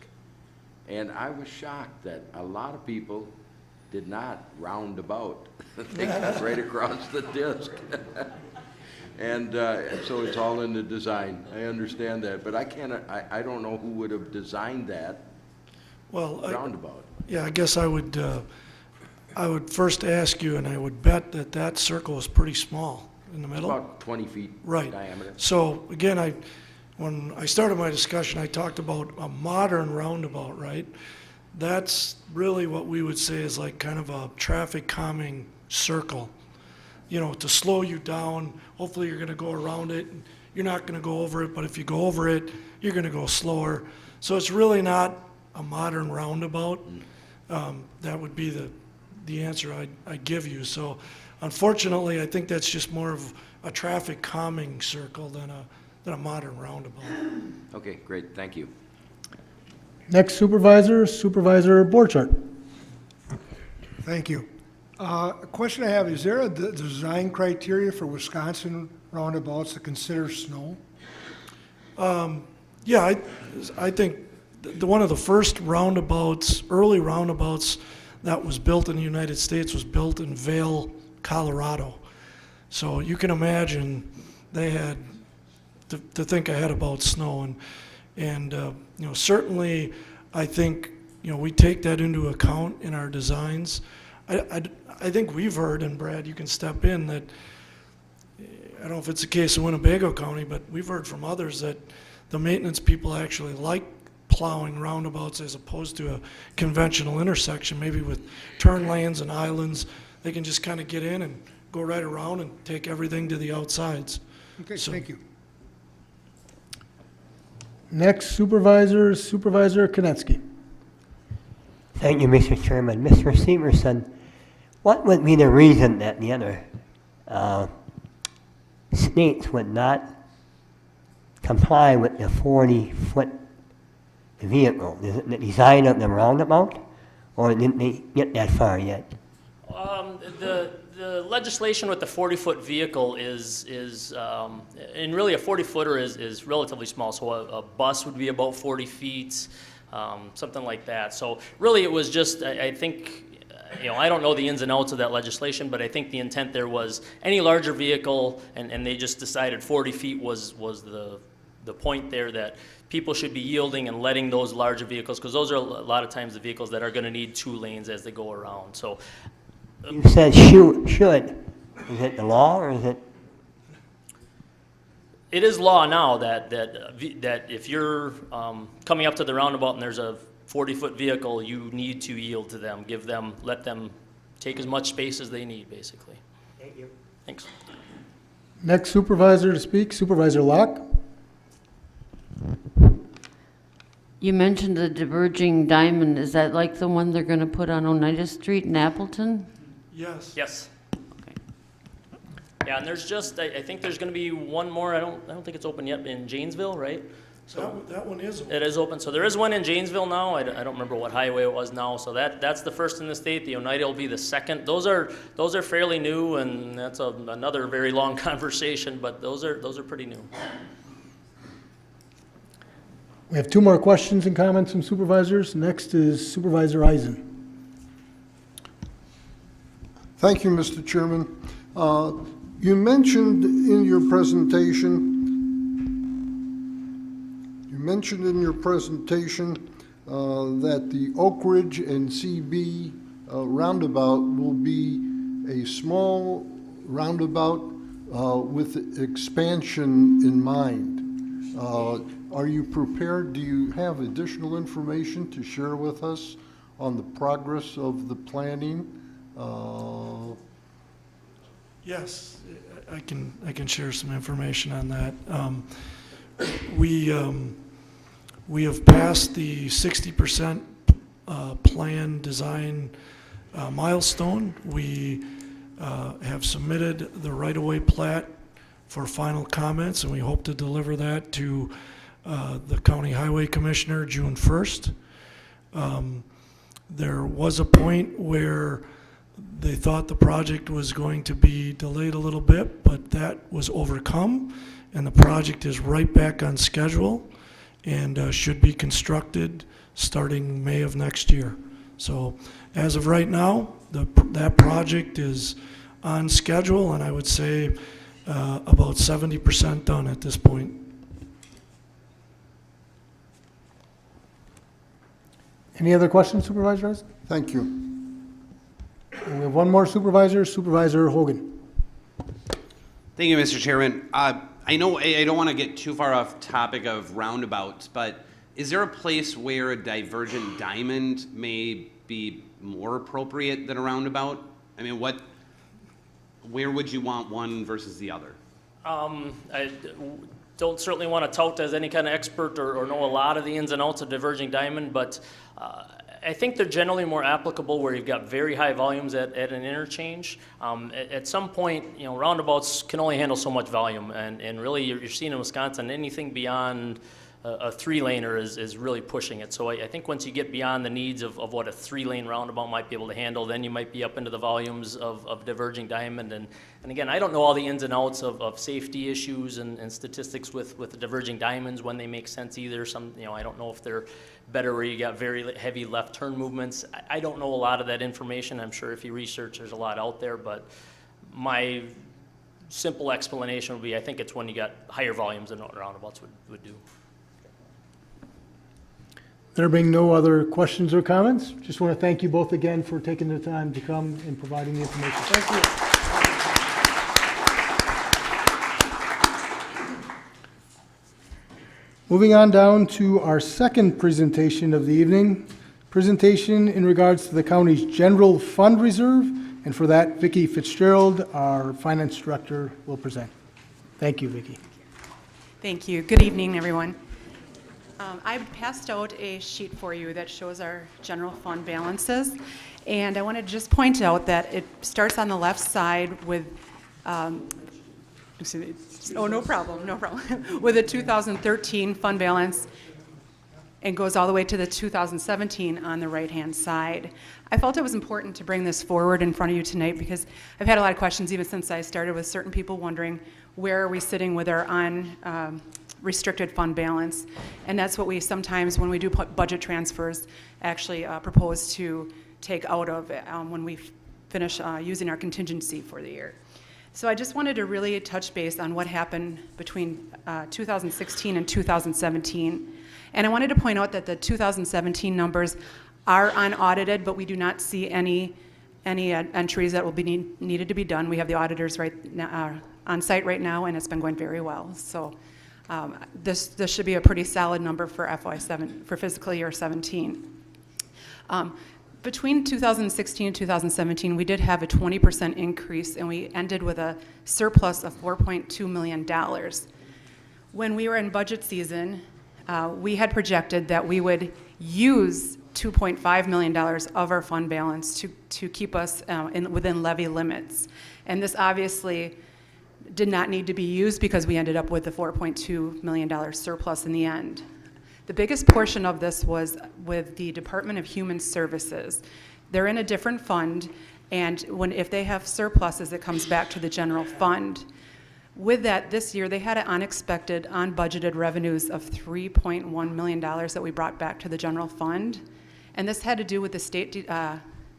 And I was shocked that a lot of people did not round about. They got right across the disc. And so it's all in the design. I understand that, but I don't know who would have designed that Well, roundabout. yeah, I guess I would first ask you, and I would bet that that circle is pretty small in the middle. About 20 feet Right. diameter. So again, when I started my discussion, I talked about a modern roundabout, right? That's really what we would say is like kind of a traffic calming circle, you know, to slow you down. Hopefully you're gonna go around it, and you're not gonna go over it, but if you go over it, you're gonna go slower. So it's really not a modern roundabout. That would be the answer I'd give you. So unfortunately, I think that's just more of a traffic calming circle than a modern roundabout. Okay, great, thank you. Next supervisor, Supervisor Borchardt. Thank you. A question I have, is there a design criteria for Wisconsin roundabouts to consider snow? Yeah, I think one of the first roundabouts, early roundabouts that was built in the United States was built in Vail, Colorado. So you can imagine they had to think ahead about snow, and you know, certainly I think, you know, we take that into account in our designs. I think we've heard, and Brad, you can step in, that I don't know if it's the case in Winnebago County, but we've heard from others that the maintenance people actually like plowing roundabouts as opposed to a conventional intersection, maybe with turn lanes and islands. They can just kind of get in and go right around and take everything to the outsides. Okay, So- thank you. Next supervisor, Supervisor Konetsky. Thank you, Mr. Chairman. Mr. Severson, what would be the reason that the other states would not comply with the 40-foot vehicle? Is it the design of the roundabout, or didn't they get that far yet? The legislation with the 40-foot vehicle is and really a 40-footer is relatively small. So a bus would be about 40 feet, something like that. So really it was just, I think, you know, I don't know the ins and outs of that legislation, but I think the intent there was any larger vehicle, and they just decided 40 feet was the point there, that people should be yielding and letting those larger vehicles, because those are a lot of times the vehicles that are going to need 2 lanes as they go around. So You said should. Is it the law, or is it? it is law now that if you're coming up to the roundabout and there's a 40-foot vehicle, you need to yield to them, let them take as much space as they need, basically. Thank you. Thanks. Next supervisor to speak, Supervisor Locke. You mentioned the diverging diamond. Is that like the one they're going to put on Oneida Street in Appleton? Yes. Yes. Yeah, and there's just, I think there's going to be one more. I don't think it's open yet in Janesville, right? So That one is. it is open. So there is one in Janesville now. I don't remember what highway it was now. So that's the first in the state. The Oneida will be the second. Those are fairly new, and that's another very long conversation. But those are pretty new. We have 2 more questions and comments from supervisors. Next is Supervisor Eisen. Thank you, Mr. Chairman. You mentioned in your presentation, that the Oak Ridge and CB roundabout will be a small roundabout with expansion in mind. Are you prepared? Do you have additional information to share with us on the progress of the planning? Yes, I can share some information on that. We have passed the 60% plan design milestone. We have submitted the right-of-way plat for final comments, and we hope to deliver that to the County Highway Commissioner June 1st. There was a point where they thought the project was going to be delayed a little bit, but that was overcome, and the project is right back on schedule and should be constructed starting May of next year. So as of right now, that project is on schedule, and I would say about 70% done at this point. Any other questions, Supervisor Eisen? Thank you. And we have one more supervisor, Supervisor Hogan. Thank you, Mr. Chairman. I know I don't want to get too far off topic of roundabouts, but is there a place where a divergent diamond may be more appropriate than a roundabout? I mean, where would you want one versus the other? I don't certainly want to tout as any kind of expert or know a lot of the ins and outs of diverging diamond, but I think they're generally more applicable where you've got very high volumes at an interchange. At some point, roundabouts can only handle so much volume, and really you're seeing in Wisconsin anything beyond a 3-laner is really pushing it. So I think once you get beyond the needs of what a 3-lane roundabout might be able to handle, then you might be up into the volumes of diverging diamond. And again, I don't know all the ins and outs of safety issues and statistics with the diverging diamonds, when they make sense either. I don't know if they're better where you got very heavy left turn movements. I don't know a lot of that information. I'm sure if you research, there's a lot out there, but my simple explanation would be I think it's when you got higher volumes than what roundabouts would do. There being no other questions or comments, just want to thank you both again for taking the time to come and providing the information. Thank you. Moving on down to our second presentation of the evening, presentation in regards to the county's general fund reserve, and for that, Vicki Fitzgerald, our finance director, will present. Thank you, Vicki. Thank you. Good evening, everyone. I passed out a sheet for you that shows our general fund balances, and I want to just point out that it starts on the left side with, no problem, with a 2013 fund balance, and goes all the way to the 2017 on the right-hand side. I felt it was important to bring this forward in front of you tonight because I've had a lot of questions even since I started, with certain people wondering where are we sitting with our restricted fund balance, and that's what we sometimes, when we do budget transfers, actually propose to take out of when we finish using our contingency for the year. So I just wanted to really touch base on what happened between 2016 and 2017, and I wanted to point out that the 2017 numbers are unaudited, but we do not see any entries that will be needed to be done. We have the auditors on site right now, and it's been going very well. So. This should be a pretty solid number for for fiscal year 17. Between 2016 and 2017, we did have a 20% increase, and we ended with a surplus of $4.2 million. When we were in budget season, we had projected that we would use $2.5 million of our fund balance to keep us within levy limits. And this obviously did not need to be used because we ended up with the $4.2 million surplus in the end. The biggest portion of this was with the Department of Human Services. They're in a different fund, and if they have surpluses, it comes back to the general fund. With that, this year, they had unexpected, unbudgeted revenues of $3.1 million that we brought back to the general fund. And this had to do with the state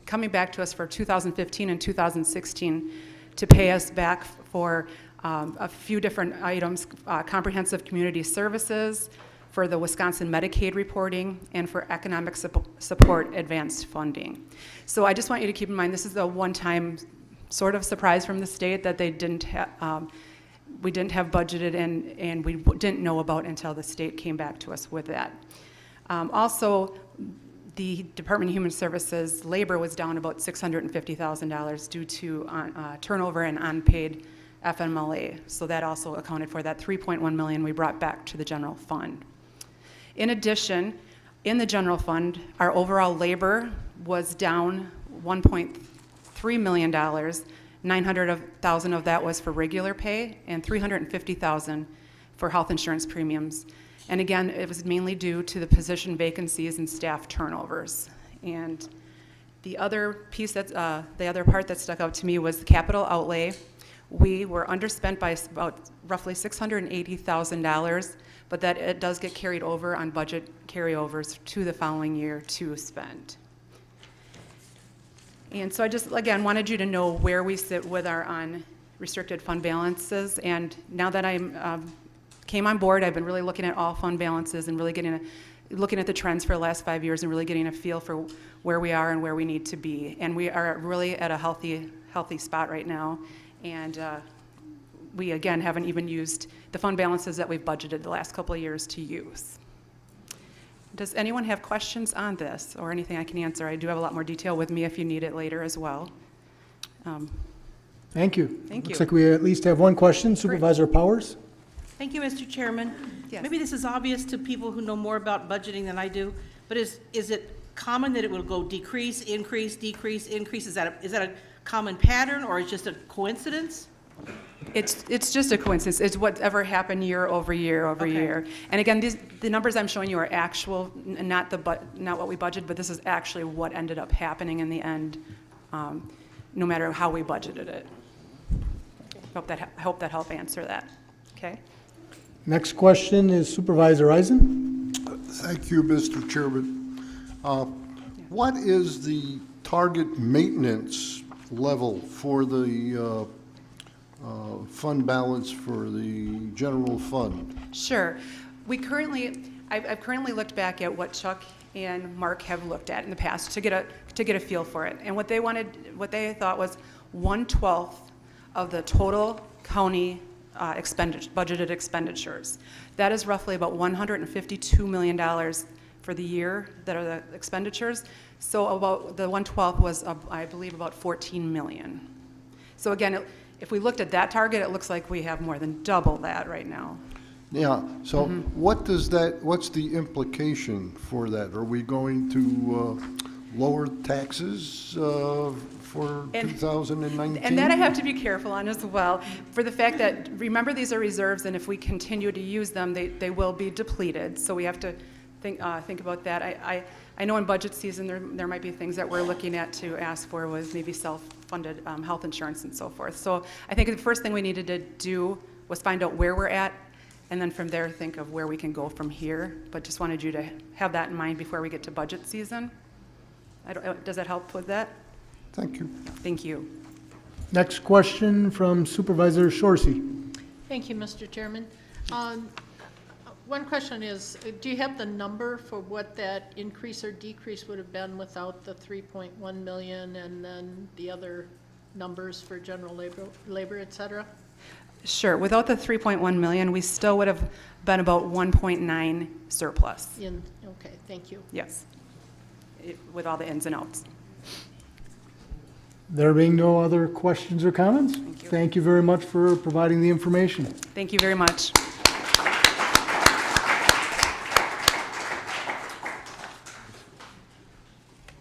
coming back to us for 2015 and 2016 to pay us back for a few different items, comprehensive community services, for the Wisconsin Medicaid reporting, and for economic support advanced funding. So I just want you to keep in mind, this is a one-time sort of surprise from the state that they didn't have, we didn't have budgeted and we didn't know about until the state came back to us with that. Also, the Department of Human Services labor was down about $650,000 due to turnover and unpaid FMLA. So that also accounted for that $3.1 million we brought back to the general fund. In addition, in the general fund, our overall labor was down $1.3 million. $900,000 of that was for regular pay, and $350,000 for health insurance premiums. And again, it was mainly due to the position vacancies and staff turnovers. And the other piece the other part that stuck out to me was the capital outlay. We were underspent by about roughly $680,000, but that it does get carried over on budget carryovers to the following year to spend. And so I just, again, wanted you to know where we sit with our unrestricted fund balances. And now that I came on board, I've been really looking at all fund balances and really looking at the trends for the last 5 years and really getting a feel for where we are and where we need to be. And we are really at a healthy spot right now. And we, again, haven't even used the fund balances that we've budgeted the last couple of years to use. Does anyone have questions on this or anything I can answer? I do have a lot more detail with me if you need it later as well. Thank you. Thank you. Looks like we at least have one question. Supervisor Powers? Thank you, Mr. Chairman. Yes. Maybe this is obvious to people who know more about budgeting than I do, but is it common that it will go decrease, increase, decrease, increase? Is that a common pattern, or is it just a coincidence? It's just a coincidence. It's whatever happened year over year over year. And again, the numbers I'm showing you are actual, not what we budgeted, but this is actually what ended up happening in the end, no matter how we budgeted it. I hope that helped answer that. Okay. Next question is Supervisor Eisen. Thank you, Mr. Chairman. What is the target maintenance level for the fund balance for the general fund? Sure. I've currently looked back at what Chuck and Mark have looked at in the past to get a feel for it. And what they thought was 1/12 of the total county budgeted expenditures. That is roughly about $152 million for the year that are the expenditures. So about the 1/12 was, I believe, about 14 million. So again, if we looked at that target, it looks like we have more than double that right now. Yeah, so what's the implication for that? Are we going to lower taxes for 2019? And that I have to be careful on as well, for the fact that, remember, these are reserves, and if we continue to use them, they will be depleted. So we have to think about that. I know in budget season there might be things that we're looking at to ask for with maybe self-funded health insurance and so forth. So I think the first thing we needed to do was find out where we're at, and then from there think of where we can go from here. But just wanted you to have that in mind before we get to budget season. Does that help with that? Thank you. Thank you. Next question from Supervisor Shorsey. Thank you, Mr. Chairman. One question is, do you have the number for what that increase or decrease would have been without the 3.1 million and then the other numbers for general labor, et cetera? Sure. Without the 3.1 million, we still would have been about 1.9 surplus. Okay, thank you. Yes. With all the ins and outs. There being no other questions or comments? Thank you very much for providing the information. Thank you very much.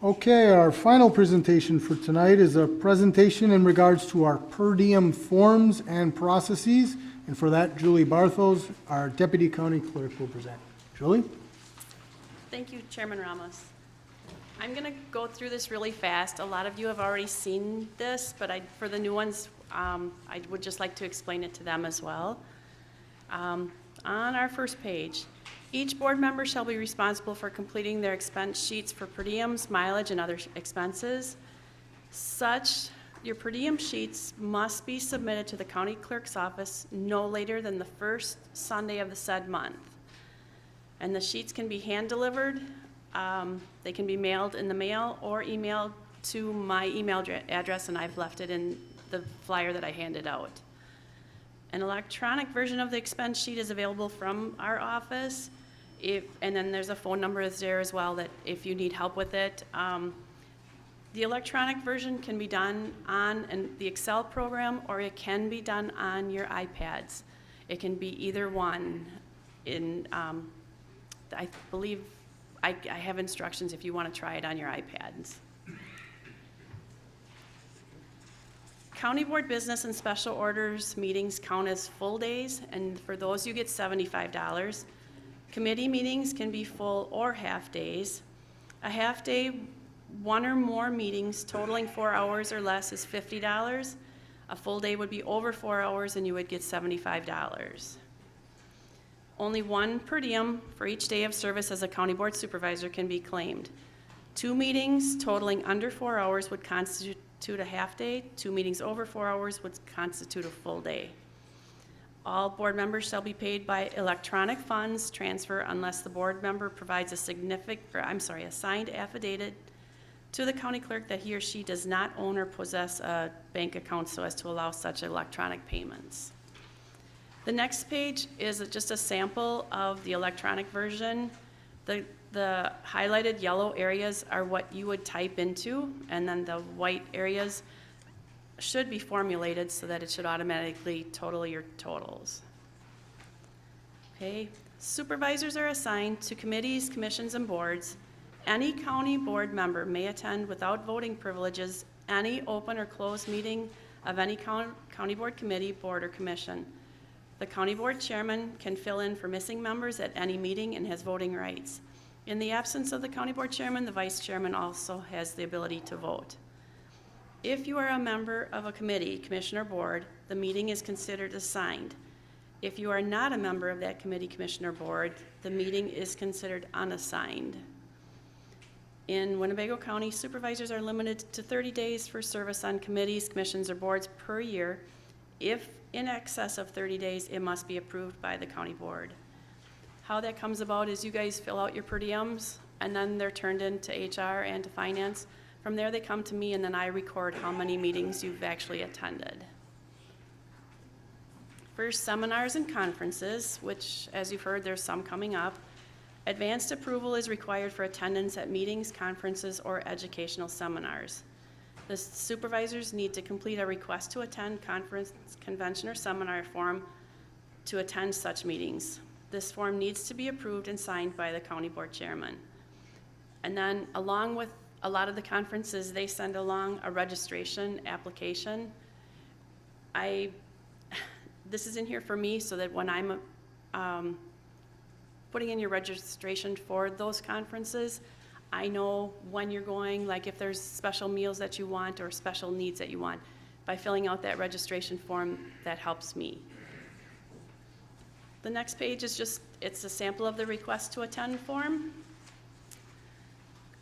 Okay, our final presentation for tonight is a presentation in regards to our per diem forms and processes. And for that, Julie Barthos, our Deputy County Clerk, will present. Julie? Thank you, Chairman Ramos. I'm going to go through this really fast. A lot of you have already seen this, but for the new ones, I would just like to explain it to them as well. On our first page, each board member shall be responsible for completing their expense sheets for per diems, mileage, and other expenses. Your per diem sheets must be submitted to the county clerk's office no later than the first Sunday of the said month. And the sheets can be hand-delivered. They can be mailed in the mail or emailed to my email address, and I've left it in the flyer that I handed out. An electronic version of the expense sheet is available from our office. And then there's a phone number there as well that if you need help with it. The electronic version can be done on the Excel program, or it can be done on your iPads. It can be either one. I believe I have instructions if you want to try it on your iPads. County board business and special orders meetings count as full days, and for those you get $75. Committee meetings can be full or half days. A half day, one or more meetings totaling 4 hours or less is $50. A full day would be over 4 hours and you would get $75. Only one per diem for each day of service as a county board supervisor can be claimed. 2 meetings totaling under 4 hours would constitute a half day. 2 meetings over 4 hours would constitute a full day. All board members shall be paid by electronic funds transfer unless the board member provides a signed affidavit to the county clerk that he or she does not own or possess a bank account so as to allow such electronic payments. The next page is just a sample of the electronic version. The highlighted yellow areas are what you would type into, and then the white areas should be formulated so that it should automatically total your totals. Okay, supervisors are assigned to committees, commissions, and boards. Any county board member may attend without voting privileges any open or closed meeting of any county board committee, board, or commission. The county board chairman can fill in for missing members at any meeting and has voting rights. In the absence of the county board chairman, the vice chairman also has the ability to vote. If you are a member of a committee, commission, or board, the meeting is considered assigned. If you are not a member of that committee, commission, or board, the meeting is considered unassigned. In Winnebago County, supervisors are limited to 30 days for service on committees, commissions, or boards per year. If in excess of 30 days, it must be approved by the county board. How that comes about is you guys fill out your per diems, and then they're turned into HR and to finance. From there, they come to me, and then I record how many meetings you've actually attended. For seminars and conferences, which, as you've heard, there's some coming up, advanced approval is required for attendance at meetings, conferences, or educational seminars. The supervisors need to complete a request to attend conference, convention, or seminar form to attend such meetings. This form needs to be approved and signed by the county board chairman. And then, along with a lot of the conferences, they send along a registration application. This is in here for me so that when I'm putting in your registration for those conferences, I know when you're going, like if there's special meals that you want or special needs that you want. By filling out that registration form, that helps me. The next page is it's a sample of the request to attend form.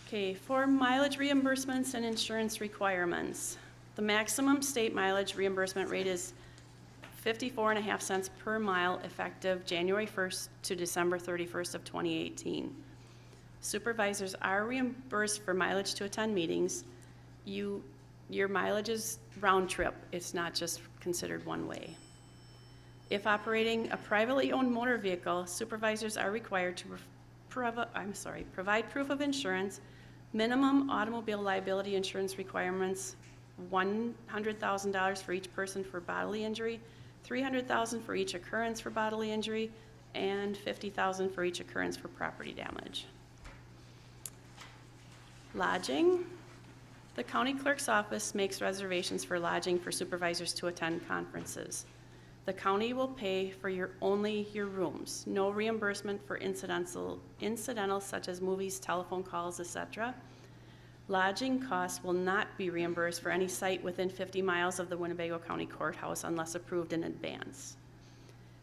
Okay, for mileage reimbursements and insurance requirements. The maximum state mileage reimbursement rate is 54.5 cents per mile effective January 1st to December 31st of 2018. Supervisors are reimbursed for mileage to attend meetings. Your mileage is round trip. It's not just considered one way. If operating a privately owned motor vehicle, supervisors are required to provide proof of insurance, minimum automobile liability insurance requirements, $100,000 for each person for bodily injury, $300,000 for each occurrence for bodily injury, and $50,000 for each occurrence for property damage. Lodging. The county clerk's office makes reservations for lodging for supervisors to attend conferences. The county will pay for only your rooms, no reimbursement for incidental such as movies, telephone calls, etc. Lodging costs will not be reimbursed for any site within 50 miles of the Winnebago County Courthouse unless approved in advance.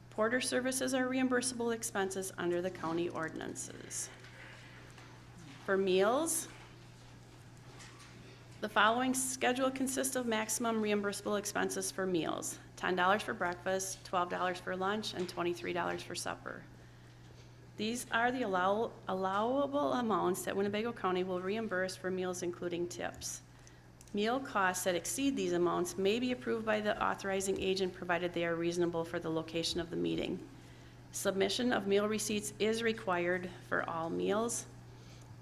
Porter services are reimbursable expenses under the county ordinances. For meals, the following schedule consists of maximum reimbursable expenses for meals: $10 for breakfast, $12 for lunch, and $23 for supper. These are the allowable amounts that Winnebago County will reimburse for meals including tips. Meal costs that exceed these amounts may be approved by the authorizing agent provided they are reasonable for the location of the meeting. Submission of meal receipts is required for all meals.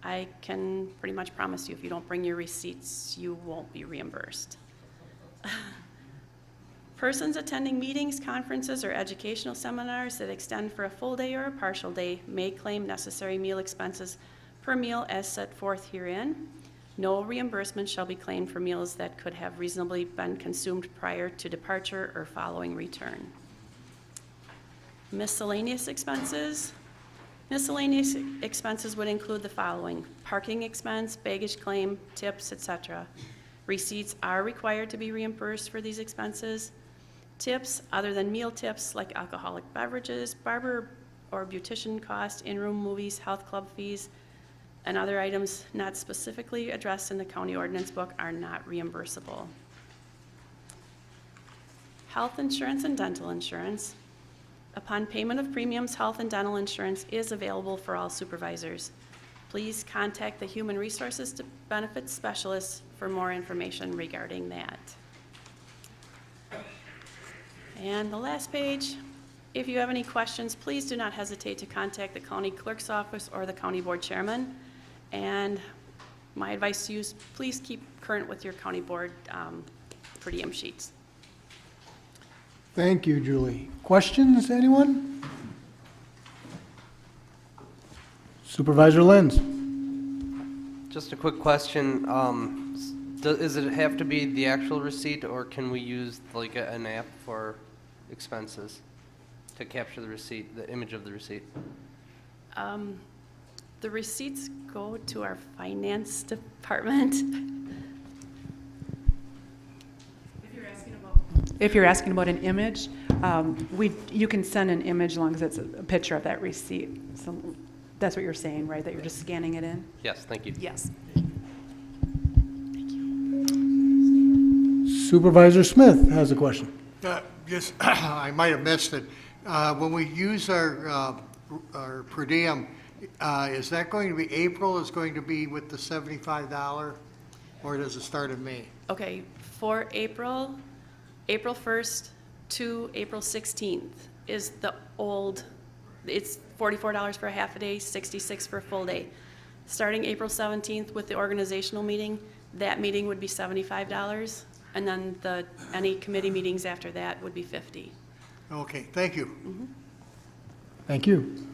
I can pretty much promise you if you don't bring your receipts, you won't be reimbursed. Persons attending meetings, conferences, or educational seminars that extend for a full day or a partial day may claim necessary meal expenses per meal as set forth herein. No reimbursement shall be claimed for meals that could have reasonably been consumed prior to departure or following return. Miscellaneous expenses. Miscellaneous expenses would include the following: parking expense, baggage claim, tips, etc. Receipts are required to be reimbursed for these expenses. Tips, other than meal tips like alcoholic beverages, barber or beautician costs, in-room movies, health club fees, and other items not specifically addressed in the county ordinance book are not reimbursable. Health insurance and dental insurance. Upon payment of premiums, health and dental insurance is available for all supervisors. Please contact the Human Resources Benefits Specialist for more information regarding that. And the last page, if you have any questions, please do not hesitate to contact the county clerk's office or the county board chairman. And my advice to you is please keep current with your county board per diem sheets. Thank you, Julie. Questions, anyone? Supervisor Lenz. Just a quick question. Does it have to be the actual receipt, or can we use like an app for expenses to capture the receipt, the image of the receipt? The receipts go to our finance department. If you're asking about an image, you can send an image as long as it's a picture of that receipt. So that's what you're saying, right? That you're just scanning it in? Yes, thank you. Yes. Supervisor Smith has a question. Just, I might have missed it. When we use our per diem, is that going to be April, is going to be with the $75, or does it start in May? Okay, for April 1st to April 16th is the old, it's $44 for a half a day, $66 for a full day. Starting April 17th with the organizational meeting, that meeting would be $75, and then any committee meetings after that would be $50. Okay, thank you. Mm-hmm. Thank you.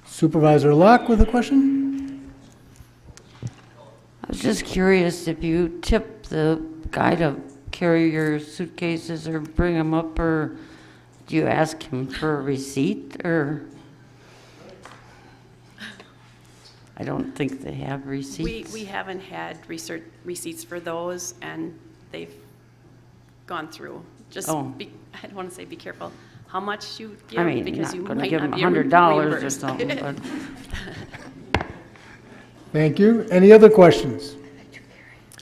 Supervisor Locke with a question? I was just curious if you tip the guy to carry your suitcases or bring them up, or do you ask him for a receipt, or? I don't think they have receipts. We haven't had receipts for those, and they've gone through. Just Oh. I don't want to say be careful how much you give, I mean, because not you gonna might give not him be $100 or reimbursed. something, but. Thank you. Any other questions?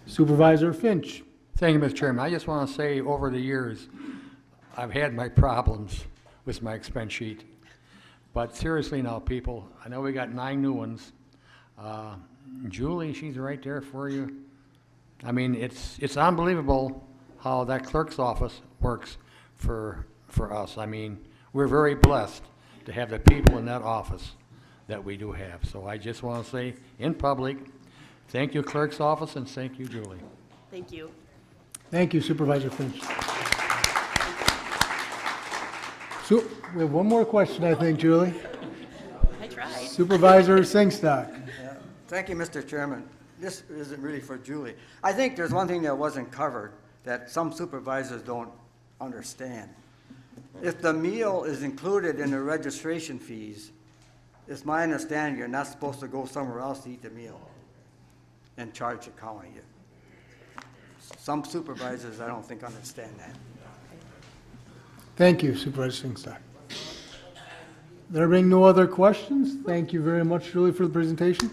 Supervisor Finch. Thank you, Mr. Chairman. I just want to say, over the years, I've had my problems with my expense sheet. But seriously now, people, I know we got 9 new ones. Julie, she's right there for you. I mean, it's unbelievable how that clerk's office works for us. I mean, we're very blessed to have the people in that office that we do have. So I just want to say, in public, thank you, clerk's office, and thank you, Julie. Thank you. Thank you, Supervisor Finch. So, we have one more question, I think, Julie. I tried. Supervisor Singstock. Thank you, Mr. Chairman. This isn't really for Julie. I think there's one thing that wasn't covered that some supervisors don't understand. If the meal is included in the registration fees, it's my understanding you're not supposed to go somewhere else to eat the meal and charge the county. Some supervisors, I don't think, understand that. Thank you, Supervisor Singstock. There being no other questions, thank you very much, Julie, for the presentation.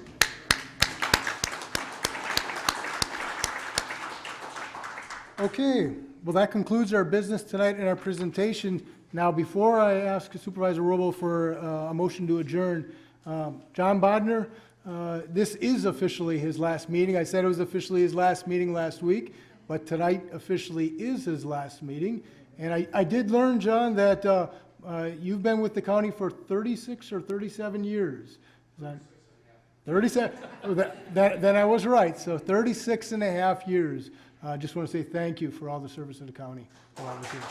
Okay, well, that concludes our business tonight and our presentation. Now, before I ask Supervisor Robo for a motion to adjourn, John Bodner, this is officially his last meeting. I said it was officially his last meeting last week, but tonight officially is his last meeting. And I did learn, John, that you've been with the county for 36 or 37 years. Is that 37? Then I was right. So 36 and a half years. I just want to say thank you for all the service to the county while I was here.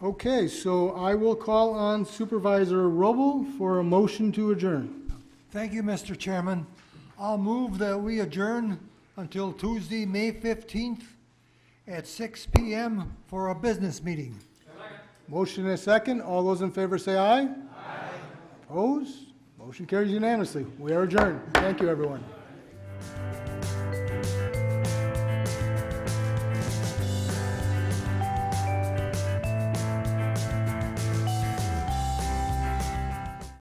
Okay, so I will call on Supervisor Roble for a motion to adjourn. Thank you, Mr. Chairman. I'll move that we adjourn until Tuesday, May 15th at 6 PM for a business meeting. Motion and a second. All those in favor say aye. Aye. Opposed? Motion carries unanimously. We are adjourned. Thank you, everyone.